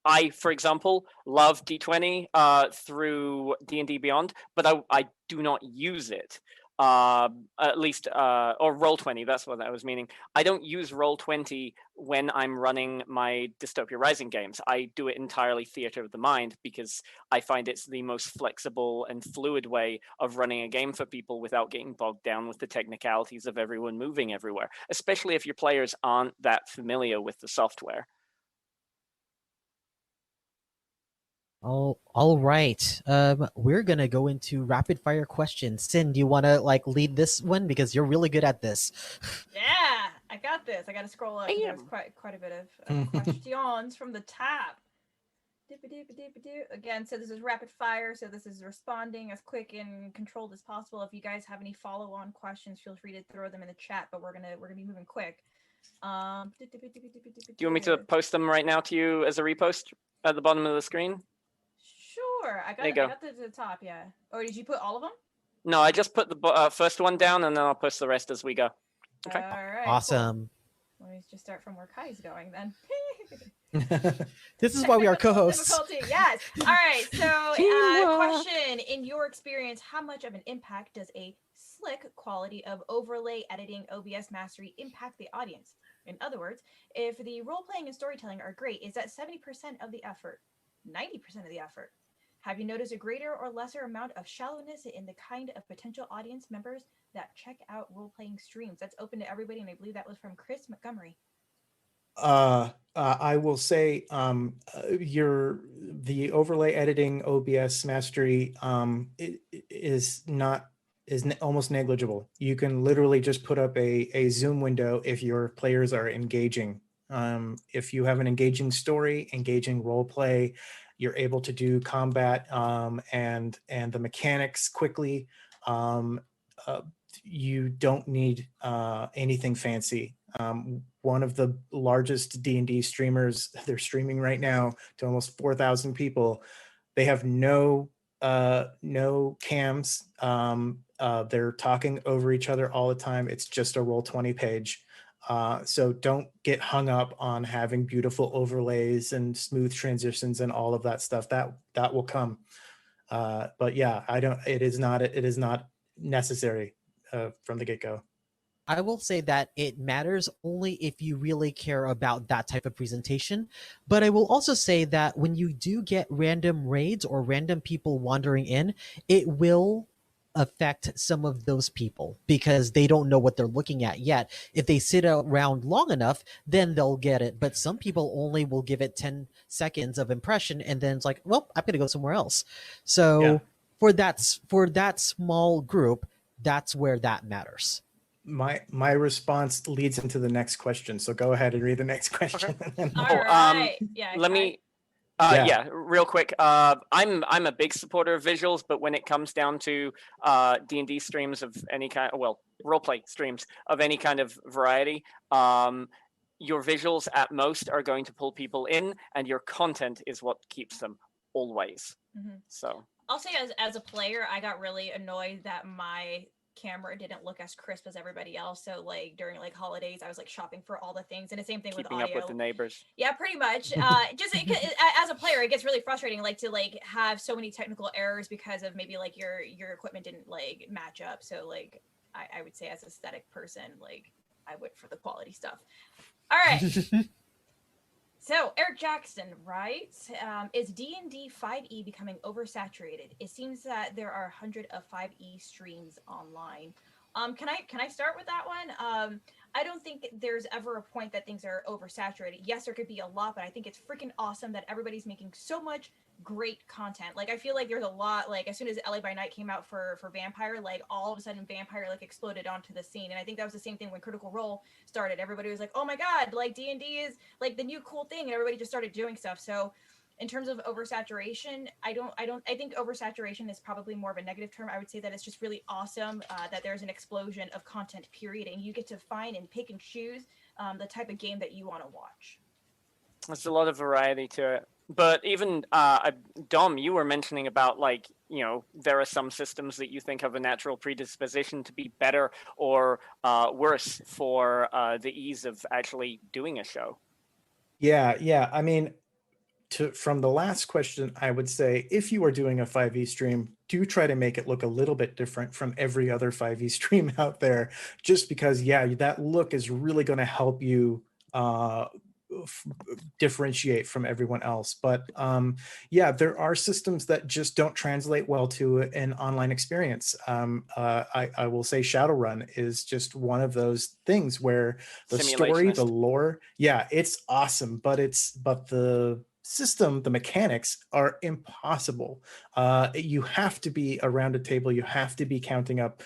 I, for example, love D20 through D&D Beyond, but I do not use it. At least, or Roll20, that's what I was meaning. I don't use Roll20 when I'm running my Dystopia Rising games. I do it entirely theater of the mind because I find it's the most flexible and fluid way of running a game for people without getting bogged down with the technicalities of everyone moving everywhere, especially if your players aren't that familiar with the software. All right. We're gonna go into rapid fire questions. Sin, do you want to lead this one because you're really good at this? Yeah, I got this. I got to scroll up. There's quite a bit of questions from the top. Again, so this is rapid fire. So this is responding as quick and controlled as possible. If you guys have any follow-on questions, feel free to throw them in the chat. But we're gonna be moving quick. Do you want me to post them right now to you as a repost at the bottom of the screen? Sure, I got to the top, yeah. Or did you put all of them? No, I just put the first one down, and then I'll post the rest as we go. Okay. All right. Awesome. Cool. Let me just start from where Kai's going then. This is why we are co-hosts. Difficulty, yes. All right. So, question: in your experience, how much of an impact does a slick quality of overlay editing OBS mastery impact the audience? In other words, if the role-playing and storytelling are great, is that 70% of the effort? 90% of the effort? Have you noticed a greater or lesser amount of shallowness in the kind of potential audience members that check out role-playing streams? That's open to everybody, and I believe that was from Chris Montgomery. I will say the overlay editing OBS mastery is almost negligible. You can literally just put up a Zoom window if your players are engaging. If you have an engaging story, engaging role play, you're able to do combat and the mechanics quickly. You don't need anything fancy. One of the largest D&D streamers, they're streaming right now to almost 4,000 people. They have no cams. They're talking over each other all the time. It's just a Roll20 page. So don't get hung up on having beautiful overlays and smooth transitions and all of that stuff. That will come. But yeah, it is not necessary from the get-go. I will say that it matters only if you really care about that type of presentation. But I will also say that when you do get random raids or random people wandering in, it will affect some of those people because they don't know what they're looking at yet. If they sit around long enough, then they'll get it. But some people only will give it 10 seconds of impression and then it's like, well, I'm going to go somewhere else. So Yeah. for that small group, that's where that matters. My response leads into the next question, so go ahead and read the next question. All Oh, right. Yeah. Let Kai? me. Yeah. Yeah, real quick. I'm a big supporter of visuals, but when it comes down to D&D streams of any kind, well, roleplay streams of any kind of variety, your visuals at most are going to pull people in, and your content is what keeps them always. Mhm. So I'll say as a player, I got really annoyed that my camera didn't look as crisp as everybody else. So like during like holidays, I was like shopping for all the things, and the same thing keeping with up audio. with the neighbors. Yeah, pretty much. As a player, it gets really frustrating, like to like have so many technical errors because of maybe like your equipment didn't like match up. So like I would say as an aesthetic person, like I went for the quality stuff. All right. So Eric Jackson writes, is D&D 5e becoming oversaturated? It seems that there are 100 of 5e streams online. Can I start with that one? I don't think there's ever a point that things are oversaturated. Yes, there could be a lot, but I think it's freaking awesome that everybody's making so much great content. Like I feel like there's a lot, like as soon as LA by Night came out for Vampire, like all of a sudden Vampire like exploded onto the scene. And I think that was the same thing when Critical Role started. Everybody was like, oh my god, like D&D is like the new cool thing, and everybody just started doing stuff. So in terms of oversaturation, I think oversaturation is probably more of a negative term. I would say that it's just really awesome that there's an explosion of content, period, and you get to find and pick and choose the type of game that you want to watch. There's a lot of variety to it. But even Dom, you were mentioning about like, you know, there are some systems that you think have a natural predisposition to be better or worse for the ease of actually doing a show. Yeah. I mean, from the last question, I would say if you are doing a 5e stream, do try to make it look a little bit different from every other 5e stream out there, just because, yeah, that look is really going to help you differentiate from everyone else. But yeah, there are systems that just don't translate well to an online experience. I will say Shadowrun is just one of those things where the story, the lore, yeah, it's awesome, but the system, the mechanics are impossible. You have to be around a table, you have to be counting up,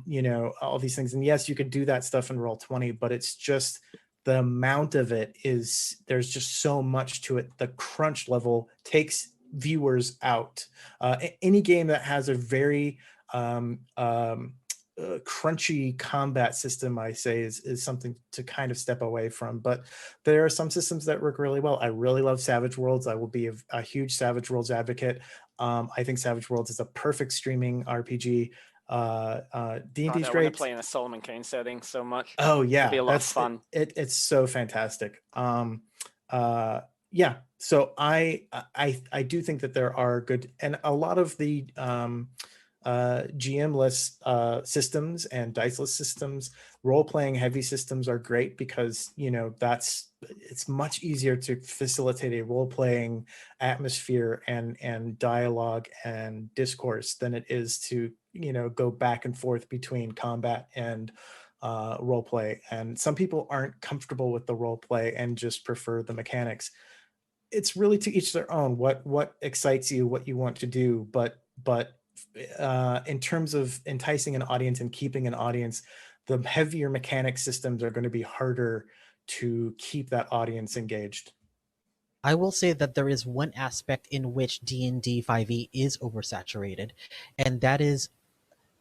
you know, all these things. And yes, you could do that stuff in Roll20, but it's just the amount of it is, there's just so much to it. The crunch level takes viewers out. Any game that has a very crunchy combat system, I say, is something to kind of step away from. But there are some systems that work really well. I really love Savage Worlds. I will be a huge Savage Worlds advocate. I think Savage Worlds is a perfect streaming RPG. D&D's I great. want to play in a Solomon Kane setting so much. Oh yeah, it'll be a lot of fun. It's so fantastic. Yeah, so I do think that there are good, and a lot of the GM-less systems and diceless systems, role-playing heavy systems are great because, you know, it's much easier to facilitate a role-playing atmosphere and dialogue and discourse than it is to, you know, go back and forth between combat and role play, and some people aren't comfortable with the role play and just prefer the mechanics. It's really to each their own. What excites you, what you want to do, but in terms of enticing an audience and keeping an audience, the heavier mechanic systems are going to be harder to keep that audience engaged. I will say that there is one aspect in which D&D 5e is oversaturated, and that is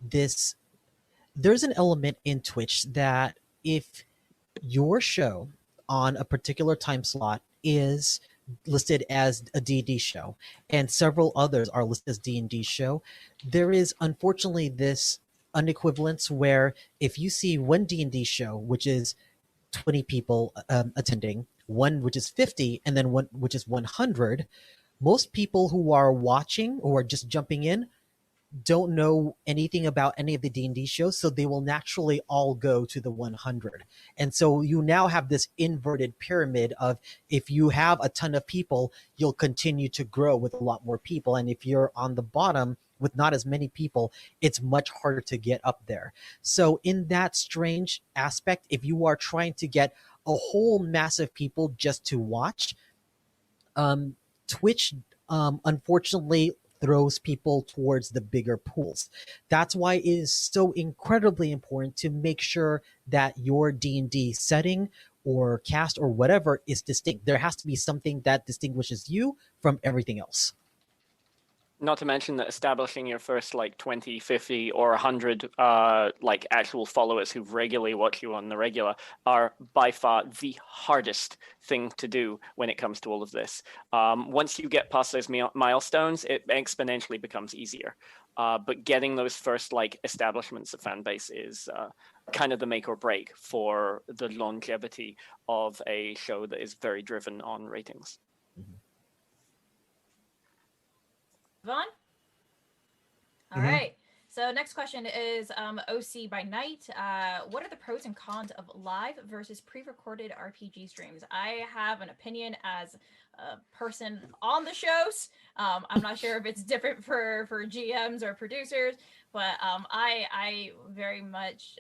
this. There's an element in Twitch that if your show on a particular time slot is listed as a D&D show and several others are listed as D&D show, there is unfortunately this unequivalence where if you see one D&D show which is 20 people attending, one which is 50, and then one which is 100, most people who are watching or just jumping in don't know anything about any of the D&D shows, so they will naturally all go to the 100. And so you now have this inverted pyramid of, if you have a ton of people, you'll continue to grow with a lot more people, and if you're on the bottom with not as many people, it's much harder to get up there. So in that strange aspect, if you are trying to get a whole mass of people just to watch, Twitch unfortunately throws people towards the bigger pools. That's why it is so incredibly important to make sure that your D&D setting or cast or whatever is distinct. There has to be something that distinguishes you from everything else. Not to mention that establishing your first like 20, 50, or 100 like actual followers who regularly watch you on the regular are by far the hardest thing to do when it comes to all of this. Once you get past those milestones, it exponentially becomes easier. But getting those first like establishments of fan base is kind of the make or break for the longevity of a show that is very driven on ratings. Mm-hmm. Vaughn? All right. So next question is OC by Night. What are the pros and cons of live versus pre-recorded RPG streams? I have an opinion as a person on the shows. I'm not sure if it's different for GMs or producers, but I very much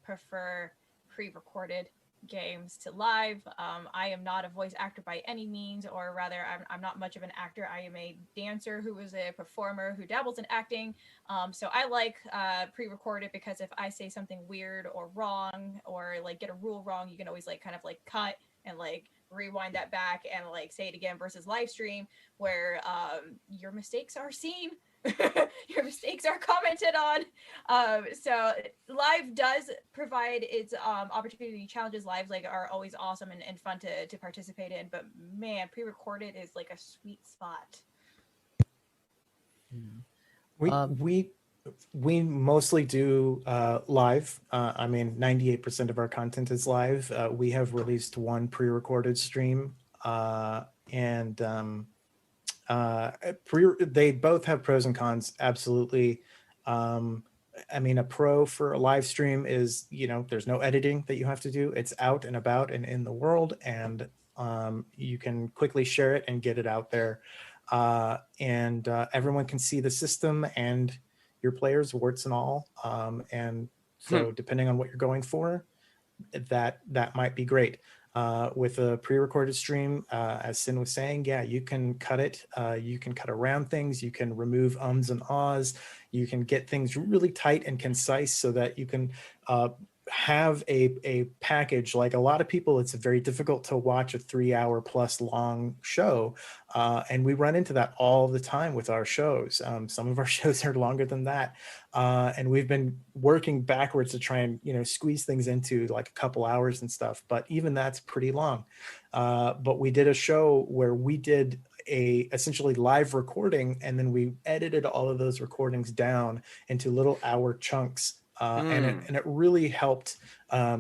prefer pre-recorded games to live. I am not a voice actor by any means, or rather I'm not much of an actor. I am a dancer who is a performer who dabbles in acting. So I like pre-recorded because if I say something weird or wrong or like get a rule wrong, you can always like kind of like cut and like rewind that back and like say it again, versus live stream where your mistakes are seen. Your mistakes are commented on. So live does provide its opportunity. Challenges live like are always awesome and fun to participate in, but man, pre-recorded is like a sweet spot. We mostly do live. I mean, 98% of our content is live. We have released one pre-recorded stream, and they both have pros and cons. Absolutely. I mean, a pro for a live stream is, there's no editing that you have to do. It's out and about and in the world, and you can quickly share it and get it out there. And everyone can see the system and your players, warts and all. And so depending on what you're going for, that might be great. With a pre-recorded stream, as Sin was saying, yeah, you can cut it. You can cut around things. You can remove ums and ahs. You can get things really tight and concise so that you can have a package. Like a lot of people, it's very difficult to watch a 3-hour plus long show. And we run into that all the time with our shows. Some of our shows are longer than that. And we've been working backwards to try and, squeeze things into like a couple hours and stuff. But even that's pretty long. But we did a show where we did essentially live recording, and then we edited all of those recordings down into little hour chunks. And it really helped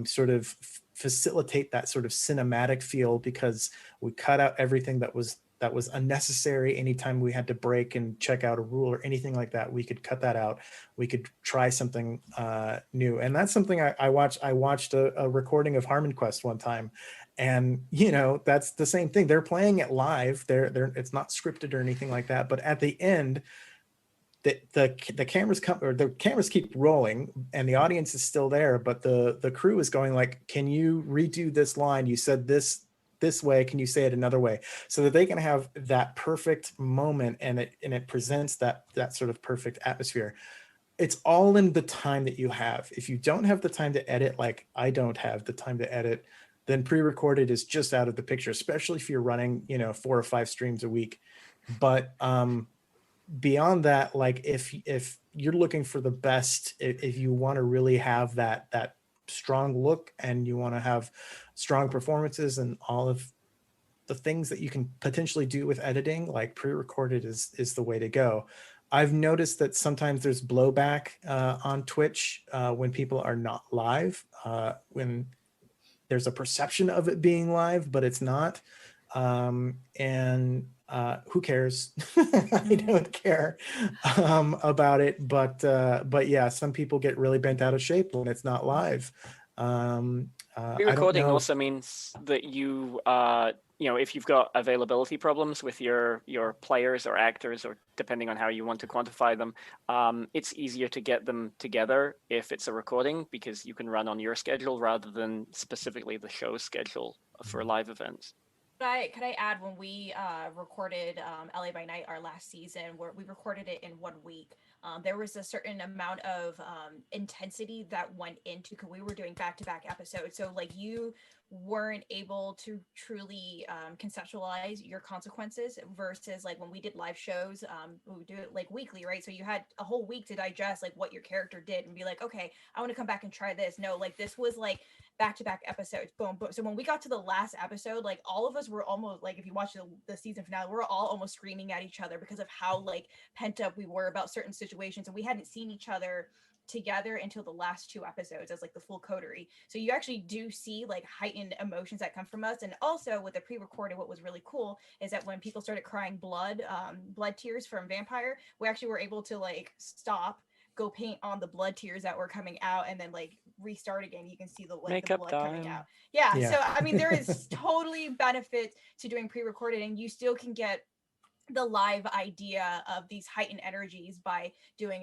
sort of facilitate that sort of cinematic feel, because we cut out everything that was unnecessary. Anytime we had to break and check out a rule or anything like that, we could cut that out. We could try something new. And that's something I watched. I watched a recording of Harmon Quest one time, and that's the same thing. They're playing it live. It's not scripted or anything like that. But at the end, the cameras come, or the cameras keep rolling and the audience is still there, but the crew is going like, can you redo this line? You said this way, can you say it another way? So that they can have that perfect moment, and it presents that sort of perfect atmosphere. It's all in the time that you have. If you don't have the time to edit, like I don't have the time to edit, then pre-recorded is just out of the picture, especially if you're running, 4 or 5 streams a week. But beyond that, like if you're looking for the best, if you want to really have that strong look and you want to have strong performances and all of the things that you can potentially do with editing, like pre-recorded is the way to go. I've noticed that sometimes there's blowback on Twitch when people are not live, when there's a perception of it being live, but it's not. And who cares? I don't care about it. But yeah, some people get really bent out of shape when it's not live. Pre-recording also means that you, if you've got availability problems with your players or actors, or depending on how you want to quantify them, it's easier to get them together if it's a recording, because you can run on your schedule rather than specifically the show's schedule for live events. Could I add, when we recorded LA by Night, our last season, where we recorded it in 1 week, there was a certain amount of intensity that went into, because we were doing back-to-back episodes. So like you weren't able to truly conceptualize your consequences, versus like when we did live shows, we would do it like weekly, right? So you had a whole week to digest like what your character did and be like, okay, I want to come back and try this. No, like this was like back-to-back episodes, boom, boom. So when we got to the last episode, like all of us were almost like, if you watch the season finale, we're all almost screaming at each other because of how like pent up we were about certain situations, and we hadn't seen each other together until the last 2 episodes as like the full coterie. So you actually do see like heightened emotions that come from us. And also with the pre-recorded, what was really cool is that when people started crying blood tears from Vampire, we actually were able to like stop, go paint on the blood tears that were coming out, and then like restart again. You can see the like the blood coming out. Yeah. So I mean, there is totally benefit to doing pre-recorded, and you still can get the live idea of these heightened energies by doing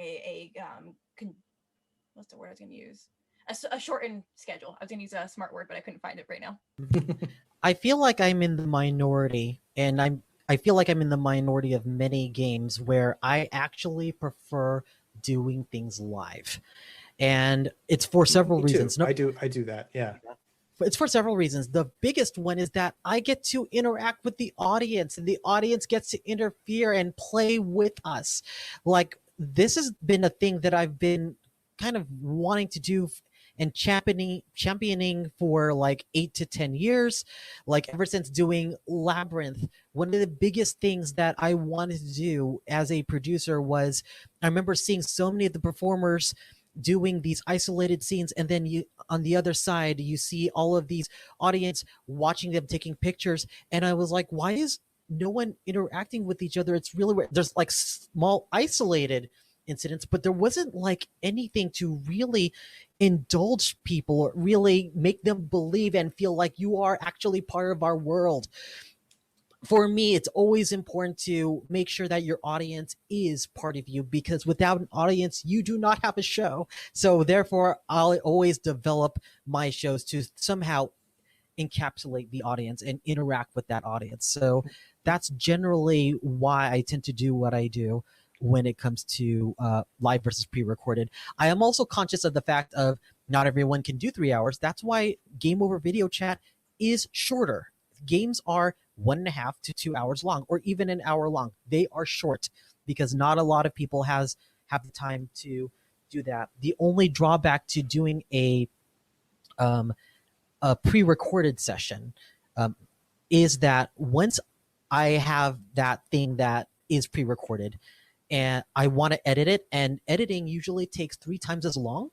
what's the word I was going to use? A shortened schedule. I was going to use a smart word, but I couldn't find it right now. I feel like I'm in the minority, and I feel like I'm in the minority of many games where I actually prefer doing things live, and it's for several reasons. I do that. Yeah. It's for several reasons. The biggest one is that I get to interact with the audience, and the audience gets to interfere and play with us. Like, this has been a thing that I've been kind of wanting to do and championing for like 8 to 10 years, like ever since doing Labyrinth. One of the biggest things that I wanted to do as a producer was, I remember seeing so many of the performers doing these isolated scenes, and then you on the other side you see all of these audience watching them taking pictures, and I was like, why is no one interacting with each other? It's really weird. There's like small isolated incidents, but there wasn't like anything to really indulge people or really make them believe and feel like you are actually part of our world. For me, it's always important to make sure that your audience is part of you, because without an audience, you do not have a show. So therefore, I'll always develop my shows to somehow encapsulate the audience and interact with that audience. So that's generally why I tend to do what I do when it comes to live versus pre-recorded. I am also conscious of the fact of not everyone can do 3 hours. That's why game over video chat is shorter. Games are 1.5 to 2 hours long, or even an hour long. They are short because not a lot of people have the time to do that. The only drawback to doing a pre-recorded session is that once I have that thing that is pre-recorded and I want to edit it, and editing usually takes 3 times as long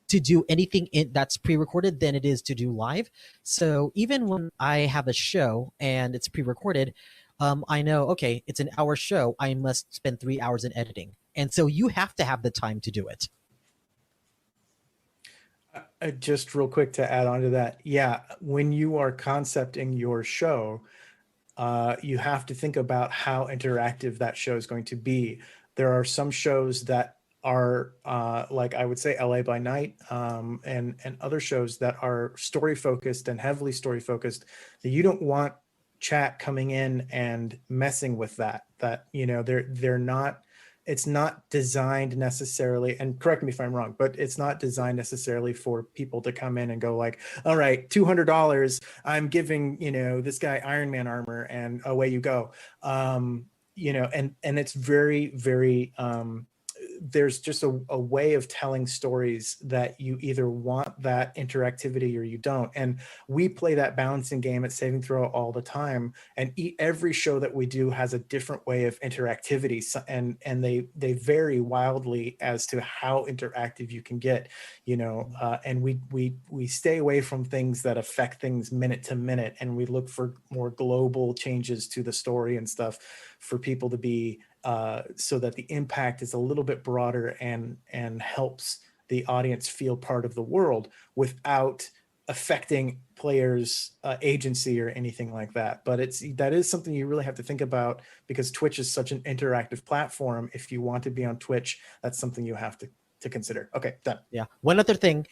to do anything that's pre-recorded than it is to do live. So even when I have a show and it's pre-recorded, I know, okay, it's an hour show. I must spend 3 hours in editing. And so you have to have the time to do it. Just real quick to add on to that. Yeah, when you are concepting your show, you have to think about how interactive that show is going to be. There are some shows that are like I would say LA by Night, and other shows that are story focused and heavily story focused, that you don't want chat coming in and messing with that. That, you know, they're not, it's not designed necessarily, and correct me if I'm wrong, but it's not designed necessarily for people to come in and go like, all right, $200, I'm giving, you know, this guy Iron Man armor and away you go. You know, and it's very, very, there's just a way of telling stories that you either want that interactivity or you don't. And we play that balancing game at Saving Throw all the time. And every show that we do has a different way of interactivity. And they vary wildly as to how interactive you can get, you know, and we stay away from things that affect things minute to minute. And we look for more global changes to the story and stuff for people to be, so that the impact is a little bit broader and helps the audience feel part of the world without affecting players' agency or anything like that. But that is something you really have to think about, because Twitch is such an interactive platform. If you want to be on Twitch, that's something you have to consider. Okay, done. Yeah. One other thing,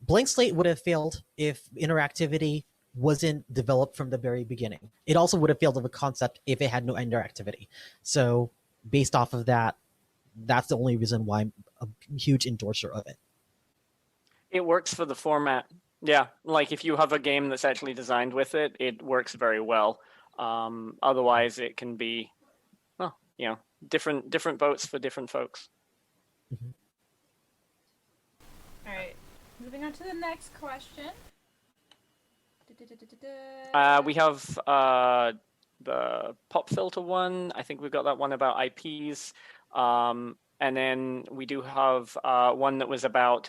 Blank Slate would have failed if interactivity wasn't developed from the very beginning. It also would have failed of a concept if it had no interactivity. So based off of that, that's the only reason why I'm a huge endorser of it. It works for the format. Yeah, like if you have a game that's actually designed with it, it works very well. Otherwise, it can be, well, you know, different boats for different folks. Mm-hmm. All right, moving on to the next question. We have the pop filter one. I think we've got that one about IPs. And then we do have one that was about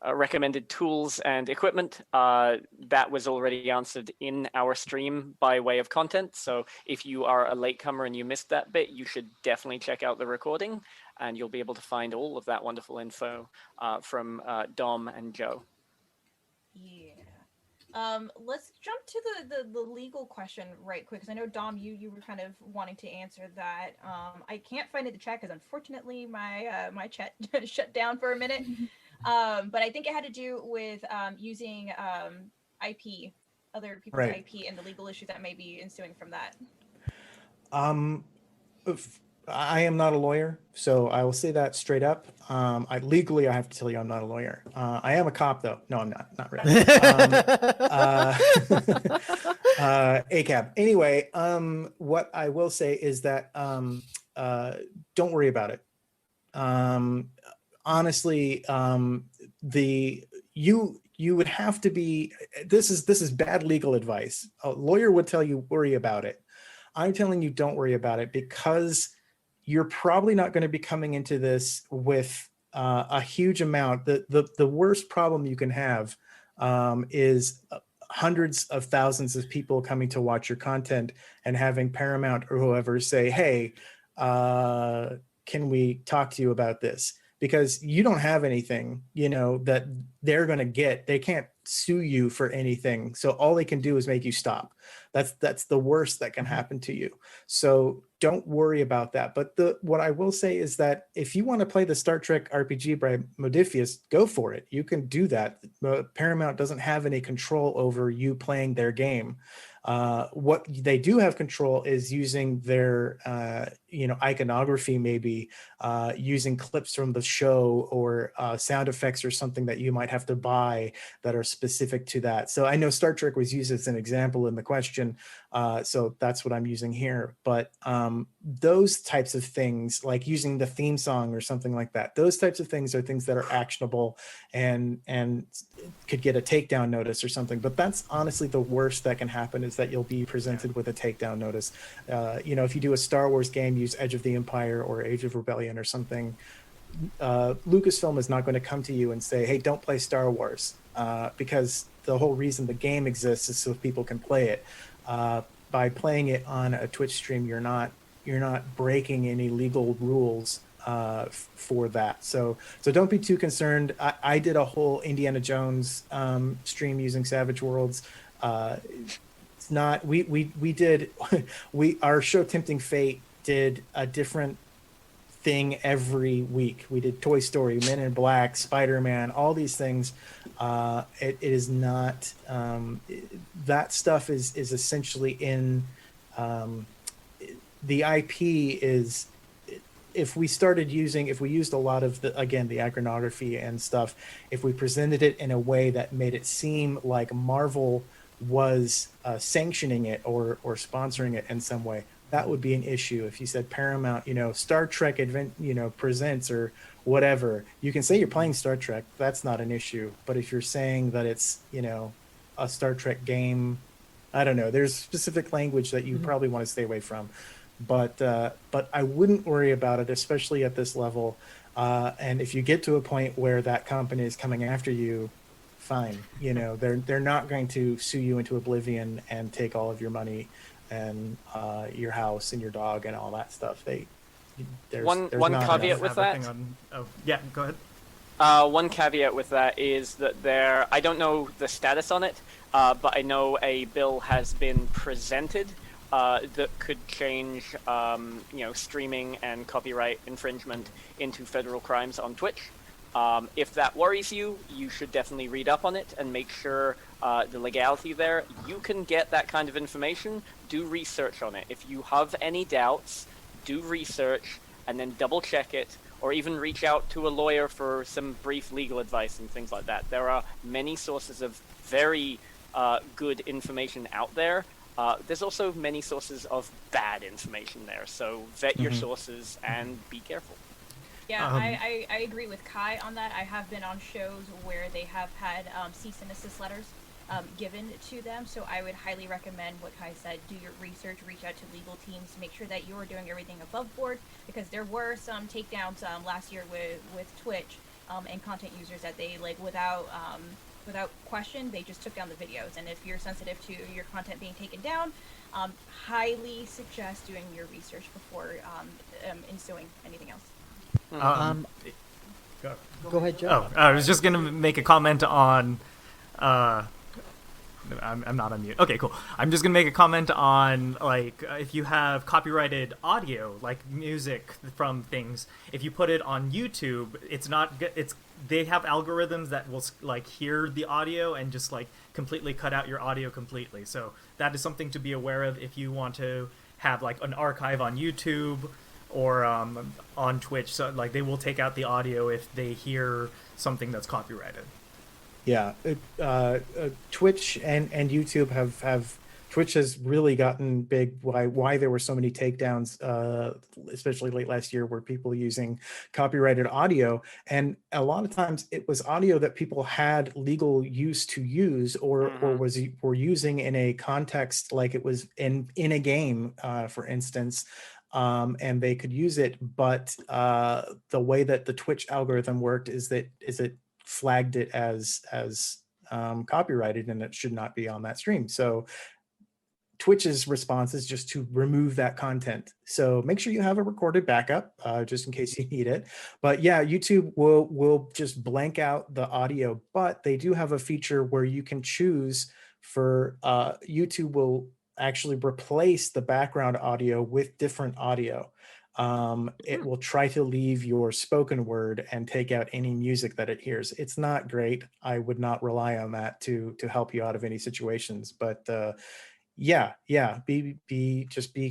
recommended tools and equipment. That was already answered in our stream by way of content. So if you are a latecomer and you missed that bit, you should definitely check out the recording, and you'll be able to find all of that wonderful info from Dom and Joe. Yeah. Let's jump to the legal question right quick, because I know, Dom, you were kind of wanting to answer that. I can't find it in the chat because unfortunately my chat shut down for a minute. But I think it had to do with using IP, other people's Right. IP, and the legal issues that may be ensuing from that. I am not a lawyer, so I will say that straight up. Legally, I have to tell you I'm not a lawyer. I am a cop, though. No, I'm not really. ACAB. Anyway, what I will say is that don't worry about it. Honestly, you would have to be. This is bad legal advice. A lawyer would tell you worry about it. I'm telling you don't worry about it, because you're probably not going to be coming into this with a huge amount. The worst problem you can have is hundreds of thousands of people coming to watch your content and having Paramount or whoever say, hey, can we talk to you about this? Because you don't have anything, you know, that they're going to get. They can't sue you for anything. So all they can do is make you stop. That's the worst that can happen to you. So don't worry about that. But what I will say is that if you want to play the Star Trek RPG by Modiphius, go for it. You can do that. Paramount doesn't have any control over you playing their game. What they do have control is using their, iconography, maybe using clips from the show or sound effects or something that you might have to buy that are specific to that. So I know Star Trek was used as an example in the question, so that's what I'm using here. But those types of things, like using the theme song or something like that, those types of things are things that are actionable and could get a takedown notice or something. But that's honestly the worst that can happen, is that you'll be presented with a takedown notice. If you do a Star Wars game, use Edge of the Empire or Age of Rebellion or something, Lucasfilm is not going to come to you and say, hey, don't play Star Wars, because the whole reason the game exists is so people can play it. By playing it on a Twitch stream, you're not breaking any legal rules for that. So don't be too concerned. I did a whole Indiana Jones stream using Savage Worlds. It's not, our show Tempting Fate did a different thing every week. We did Toy Story, Men in Black, Spider-Man, all these things. It is not that stuff is essentially in the IP is. If we used a lot of the iconography and stuff, if we presented it in a way that made it seem like Marvel was sanctioning it or sponsoring it in some way, that would be an issue. If you said Paramount, Star Trek presents or whatever, you can say you're playing Star Trek. That's not an issue. But if you're saying that it's, a Star Trek game, I don't know. There's specific language that you probably want to stay away from. But I wouldn't worry about it, especially at this level. And if you get to a point where that company is coming after you, fine. They're not going to sue you into oblivion and take all of your money and your house and your dog and all that stuff. There's One not caveat enough. with that. Yeah, go ahead. One caveat with that is that I don't know the status on it, but I know a bill has been presented that could change, streaming and copyright infringement into federal crimes on Twitch. If that worries you, you should definitely read up on it and make sure the legality there. You can get that kind of information. Do research on it. If you have any doubts, do research and then double check it, or even reach out to a lawyer for some brief legal advice and things like that. There are many sources of very good information out there. There's also many sources of bad information there, so vet your sources and be careful. Yeah, I agree with Kai on that. I have been on shows where they have had cease and desist letters given to them, so I would highly recommend what Kai said. Do your research, reach out to legal teams, make sure that you're doing everything above board, because there were some takedowns last year with Twitch and content users that they, without question, they just took down the videos. And if you're sensitive to your content being taken down, highly suggest doing your research before ensuing anything else. Go ahead, Joe. I was just gonna make a comment on. I'm not on mute. Okay, cool. I'm just gonna make a comment on if you have copyrighted audio, like music from things, if you put it on YouTube, they have algorithms that will hear the audio and just completely cut out your audio completely. So that is something to be aware of if you want to have an archive on YouTube or on Twitch. So they will take out the audio if they hear something that's copyrighted. Yeah, Twitch and YouTube have Twitch has really gotten big. Why there were so many takedowns, especially late last year, were people using copyrighted audio, and a lot of times it was audio that people had legal use to use, or were using in a context like it was in a game, for instance. And they could use it, but the way that the Twitch algorithm worked is it flagged it as copyrighted, and it should not be on that stream. So Twitch's response is just to remove that content. So make sure you have a recorded backup, just in case you need it. But yeah, YouTube will just blank out the audio, but they do have a feature where you can choose for YouTube will actually replace the background audio with different audio. It will try to leave your spoken word and take out any music that it hears. It's not great. I would not rely on that to help you out of any situations. But be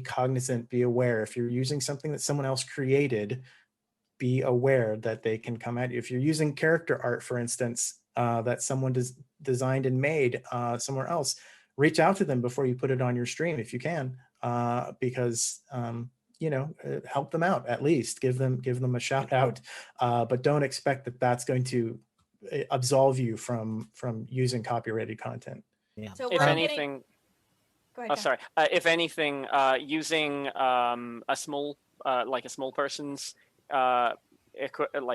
cognizant, be aware. If you're using something that someone else created, be aware that they can come at you. If you're using character art, for instance, that someone designed and made somewhere else, reach out to them before you put it on your stream if you can, because help them out, at least give them a shout out, but don't expect that that's going to absolve you from using copyrighted content. Yeah. So If we're anything, Go ahead, sorry. If anything, using a small person's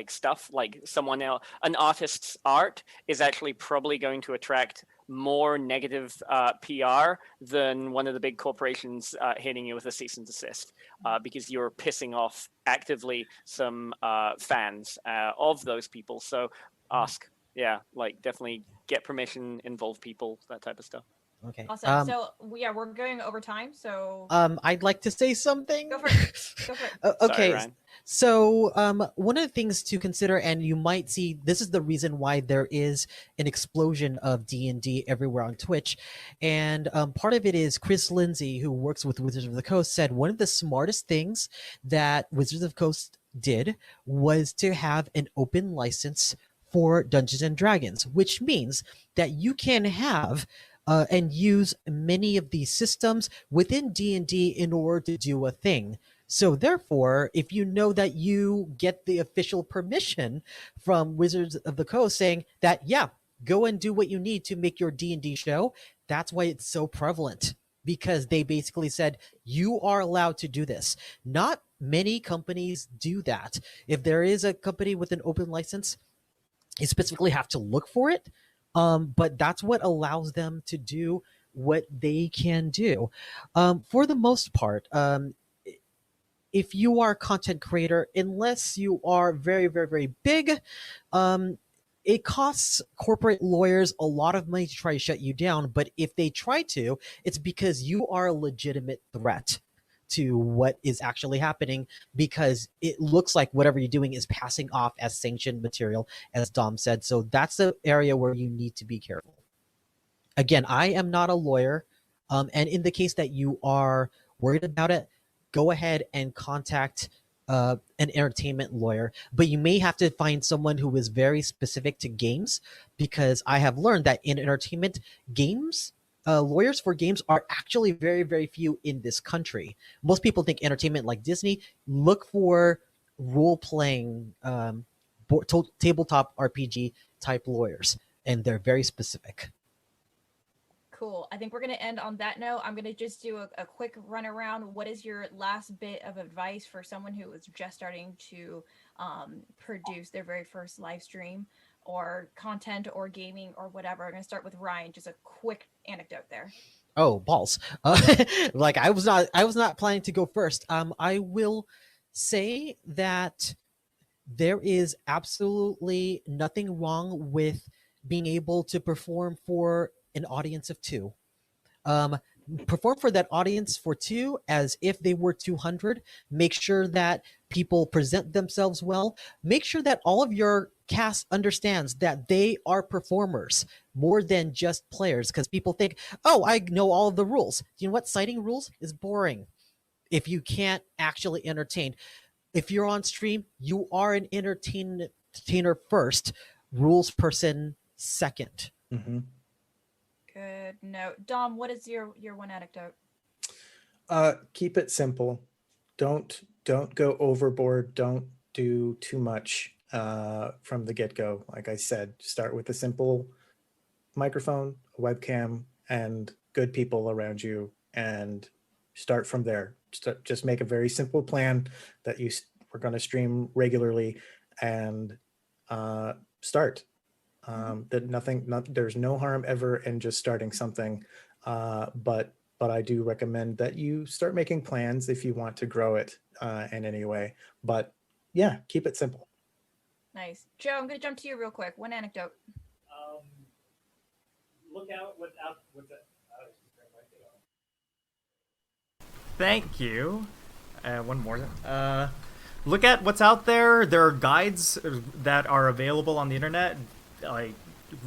stuff, like someone else, an artist's art is actually probably going to attract more negative PR than one of the big corporations hitting you with a cease and desist, because you're pissing off actively some fans of those people. So definitely get permission, involve people, that type of stuff. Okay. Awesome. So yeah, we're going over time. So I'd like to say something. go for it. Go for it. Okay. Sorry, Ryan. So, one of the things to consider, and you might see, this is the reason why there is an explosion of D&D everywhere on Twitch, and part of it is Chris Lindsay, who works with Wizards of the Coast, said one of the smartest things that Wizards of the Coast did was to have an open license for Dungeons and Dragons, which means that you can have and use many of these systems within D&D in order to do a thing. So therefore, if you know that you get the official permission from Wizards of the Coast saying that, yeah, go and do what you need to make your D&D show, that's why it's so prevalent, because they basically said, you are allowed to do this. Not many companies do that. If there is a company with an open license, you specifically have to look for it. But that's what allows them to do what they can do. For the most part, if you are a content creator, unless you are very, very, very big, it costs corporate lawyers a lot of money to try to shut you down. But if they try to, it's because you are a legitimate threat to what is actually happening, because it looks like whatever you're doing is passing off as sanctioned material, as Dom said. So that's the area where you need to be careful. Again, I am not a lawyer. And in the case that you are worried about it, go ahead and contact an entertainment lawyer. But you may have to find someone who is very specific to games, because I have learned that in entertainment, games, lawyers for games are actually very, very few in this country. Most people think entertainment like Disney. Look for role-playing, tabletop RPG type lawyers, and they're very specific. Cool. I think we're going to end on that note. I'm going to just do a quick run around. What is your last bit of advice for someone who is just starting to produce their very first live stream or content or gaming or whatever? I'm going to start with Ryan. Just a quick anecdote there. Oh, balls. Like I was not planning to go first. I will say that there is absolutely nothing wrong with being able to perform for an audience of 2. Perform for that audience for 2 as if they were 200. Make sure that people present themselves well. Make sure that all of your cast understands that they are performers more than just players, because people think, oh, I know all of the rules. You know what? Citing rules is boring if you can't actually entertain. If you're on stream, you are an entertainer first, rules person second. Mm-hmm. Good note. Dom, what is your one anecdote? Keep it simple. Don't go overboard. Don't do too much from the get-go. Like I said, start with a simple microphone, a webcam, and good people around you, and start from there. Just make a very simple plan that we're going to stream regularly, and start. There's no harm ever in just starting something, but I do recommend that you start making plans if you want to grow it in any way. But yeah, keep it simple. Nice. Joe, I'm going to jump to you real quick. One anecdote. Look out what's that? Thank you. One more. Look at what's out there. There are guides that are available on the internet. Like,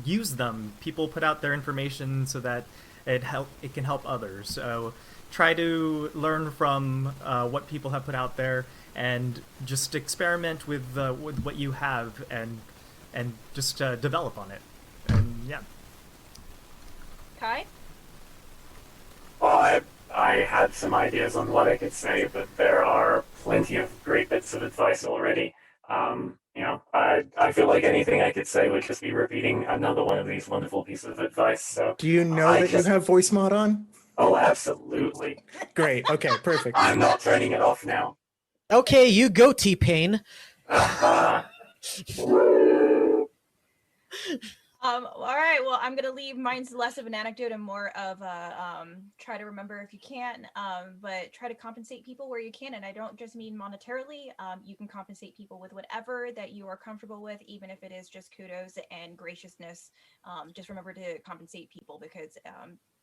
use them. People put out their information so that it can help others. So try to learn from what people have put out there, and just experiment with what you have, and just develop on it. And yeah. Kai? Well, I had some ideas on what I could say, but there are plenty of great bits of advice already. I feel like anything I could say would just be repeating another one of these wonderful pieces of advice. So Do you know that you have voice mod on? Oh, absolutely. Great. Okay, perfect. I'm not turning it off now. Okay, you go, T-Pain. All right. Well, I'm gonna leave. Mine's less of an anecdote and more of a try to remember if you can, but try to compensate people where you can. And I don't just mean monetarily. You can compensate people with whatever that you are comfortable with, even if it is just kudos and graciousness. Just remember to compensate people, because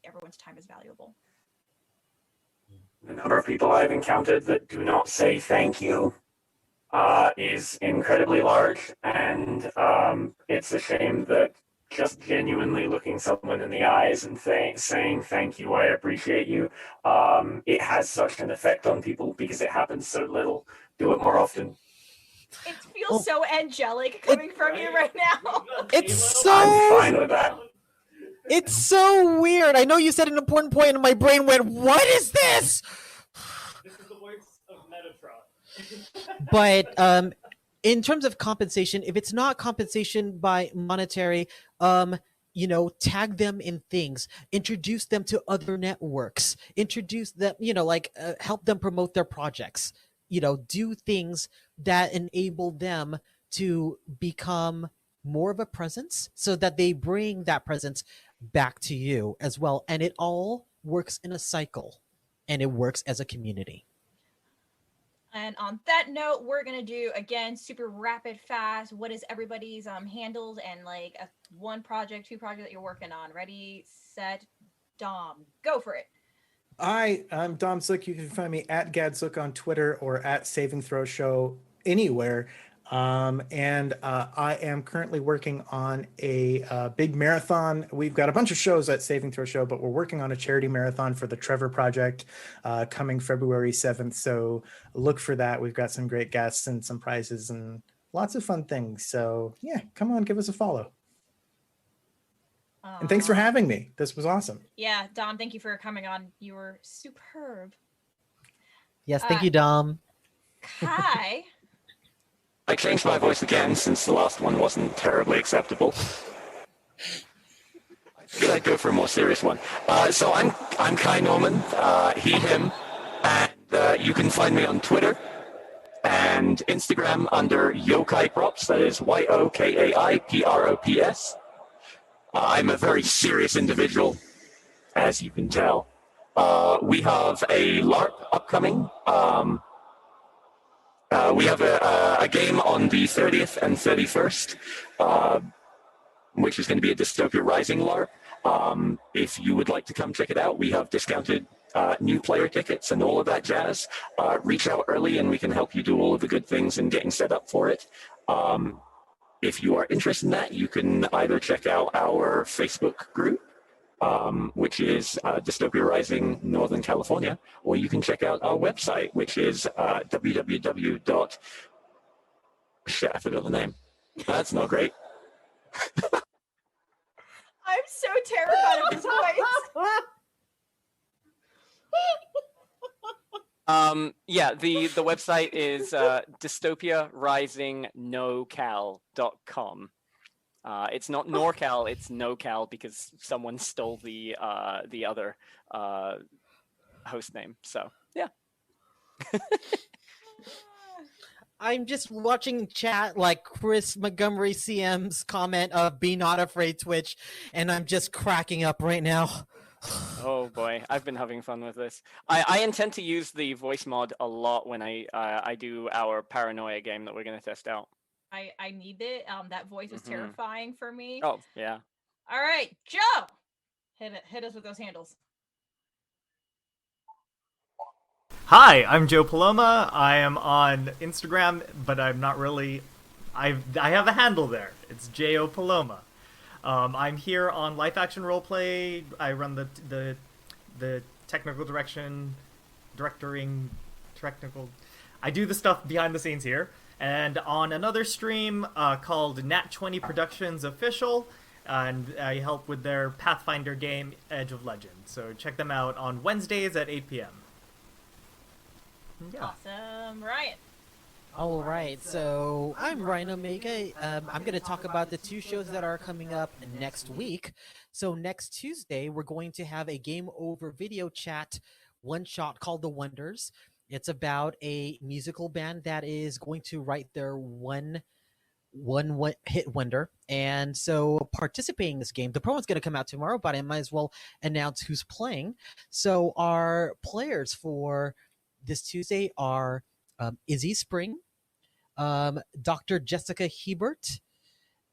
everyone's time is valuable. The number of people I've encountered that do not say thank you is incredibly large, and it's a shame that just genuinely looking someone in the eyes and saying thank you, I appreciate you, it has such an effect on people because it happens so little. Do it more often. It feels so angelic coming from you right now. It's so... I'm fine with that. It's so weird. I know you said an important point, and my brain went, "What is this?" This is the voice of Metatron. But in terms of compensation, if it's not compensation by monetary, tag them in things, introduce them to other networks, introduce them, help them promote their projects, do things that enable them to become more of a presence so that they bring that presence back to you as well. And it all works in a cycle, and it works as a community. And on that note, we're gonna do again super rapid fast. What is everybody's handles and like a one project, two project that you're working on? Ready, set, Dom, go for it. I'm Dom Zook. You can find me at Gadzook on Twitter or at Saving Throw Show anywhere. And I am currently working on a big marathon. We've got a bunch of shows at Saving Throw Show, but we're working on a charity marathon for the Trevor Project coming February 7th. So look for that. We've got some great guests and some prizes and lots of fun things. So yeah, come on, give us a follow. And thanks for having me. This was awesome. Yeah, Dom, thank you for coming on. You were superb. Yes, thank you, Dom. Kai. I changed my voice again since the last one wasn't terribly acceptable. I figured I'd go for a more serious one. So I'm Kai Norman, he, him, and you can find me on Twitter and Instagram under Yokai Props, that is YOKAIPROPS. I'm a very serious individual, as you can tell. We have a LARP upcoming. We have a game on the 30th and 31st, which is going to be a Dystopia Rising LARP. If you would like to come check it out, we have discounted new player tickets and all of that jazz. Reach out early and we can help you do all of the good things in getting set up for it. If you are interested in that, you can either check out our Facebook group, which is Dystopia Rising Northern California, or you can check out our website, which is www. Shit, I forgot the name. That's not great. I'm so terrified of his voice. Yeah, the website is dystopiarisingnocal.com. It's not NorCal, it's NoCal because someone stole the other host name. So yeah. I'm just watching chat like Chris Montgomery CM's comment of "Be not afraid, Twitch," and I'm just cracking up right now. Oh boy, I've been having fun with this. I intend to use the voice mod a lot when I do our paranoia game that we're going to test out. I need it. That voice is terrifying for me. Oh yeah. All right, Joe, hit us with those handles. Hi, I'm Joe Paloma. I am on Instagram, but I'm not really. I have a handle there. It's J.O. Paloma. I'm here on Life Action Roleplay. I run the technical directoring. I do the stuff behind the scenes here. And on another stream called Nat20 Productions Official, and I help with their Pathfinder game, Edge of Legend. So check them out on Wednesdays at 8 p.m. Yeah. Awesome, Ryan. All right, so I'm Ryan Omega. I'm going to talk about the two shows that are coming up next week. So next Tuesday, we're going to have a game over video chat one-shot called The Wonders. It's about a musical band that is going to write their one hit wonder. And so participating in this game, the promo's going to come out tomorrow, but I might as well announce who's playing. So our players for this Tuesday are Izzy Spring, Dr. Jessica Hebert,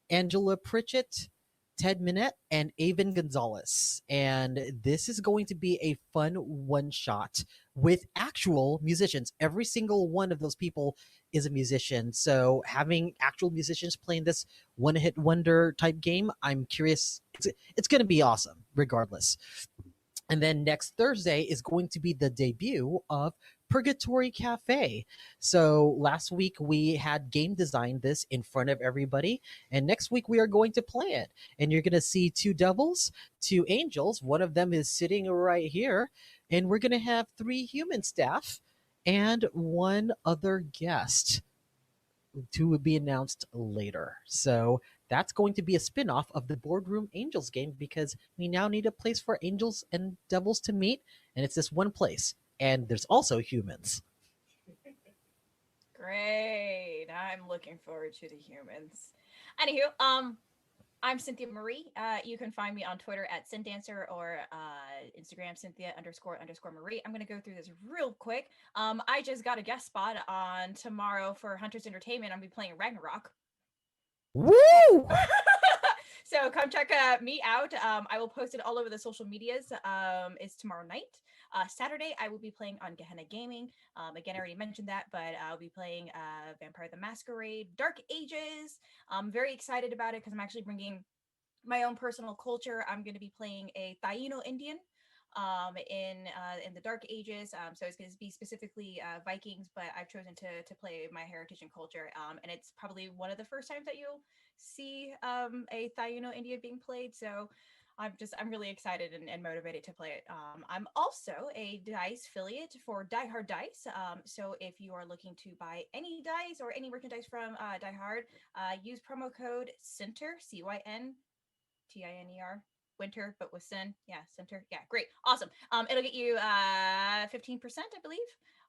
Angela Pritchett, Ted Minette, and Avon Gonzalez. And this is going to be a fun one-shot with actual musicians. Every single one of those people is a musician. So having actual musicians playing this one-hit wonder type game, I'm curious. It's going to be awesome, regardless. And then next Thursday is going to be the debut of Purgatory Cafe. So last week we had game designed this in front of everybody, and next week we are going to play it. And you're going to see two devils, two angels. One of them is sitting right here, and we're going to have 3 human staff and 1 other guest to be announced later. So that's going to be a spin-off of the Boardroom Angels game, because we now need a place for angels and devils to meet, and it's this one place. And there's also humans. Great. I'm looking forward to the humans. Anywho, I'm Cynthia Marie. You can find me on Twitter at CynDancer or Instagram Cynthia__Marie. I'm going to go through this real quick. I just got a guest spot on tomorrow for Hunters Entertainment. I'm going to be playing Ragnarok. Woo! So come check me out. I will post it all over the social medias. It's tomorrow night. Saturday, I will be playing on Gehenna Gaming. Again, I already mentioned that, but I'll be playing Vampire the Masquerade, Dark Ages. I'm very excited about it because I'm actually bringing my own personal culture. I'm going to be playing a Taino Indian in the Dark Ages. So it's going to be specifically Vikings, but I've chosen to play my heritage and culture. And it's probably one of the first times that you'll see a Taino Indian being played. So I'm really excited and motivated to play it. I'm also a dice affiliate for Die Hard Dice. So if you are looking to buy any dice or any merchandise from Die Hard, use promo code CYNTER, CYNTINER, winter, but with sin. Yeah, center. Yeah, great. Awesome. It'll get you 15%, I believe,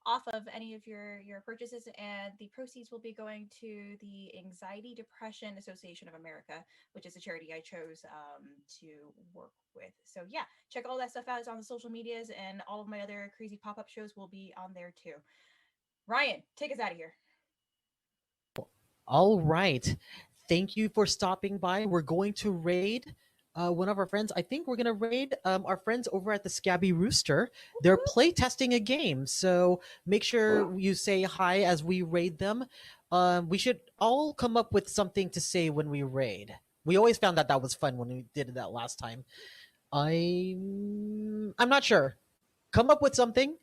off of any of your purchases, and the proceeds will be going to the Anxiety Depression Association of America, which is a charity I chose to work with. So yeah, check all that stuff out. It's on the social medias, and all of my other crazy pop-up shows will be on there too. Ryan, take us out of here. All right. Thank you for stopping by. We're going to raid one of our friends. I think we're going to raid our friends over at the Scabby Rooster. They're play testing a game, so make sure you say hi as we raid them. We should all come up with something to say when we raid. We always found that was fun when we did that last time. I'm not sure. Come up with something.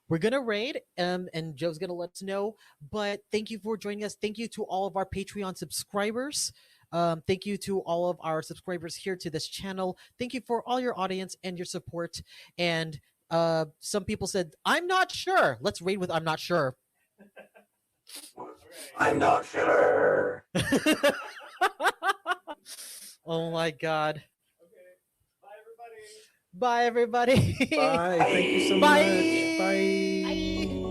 We're gonna raid, and Joe's gonna let us know. But thank you for joining us. Thank you to all of our Patreon subscribers. Thank you to all of our subscribers here to this channel. Thank you for all your audience and your support. And some people said, "I'm not sure." Let's raid with "I'm not sure." I'm not sure. Oh my God. Okay. Bye, everybody. Bye, everybody. Bye. Thank you so Bye. much. Bye. Bye.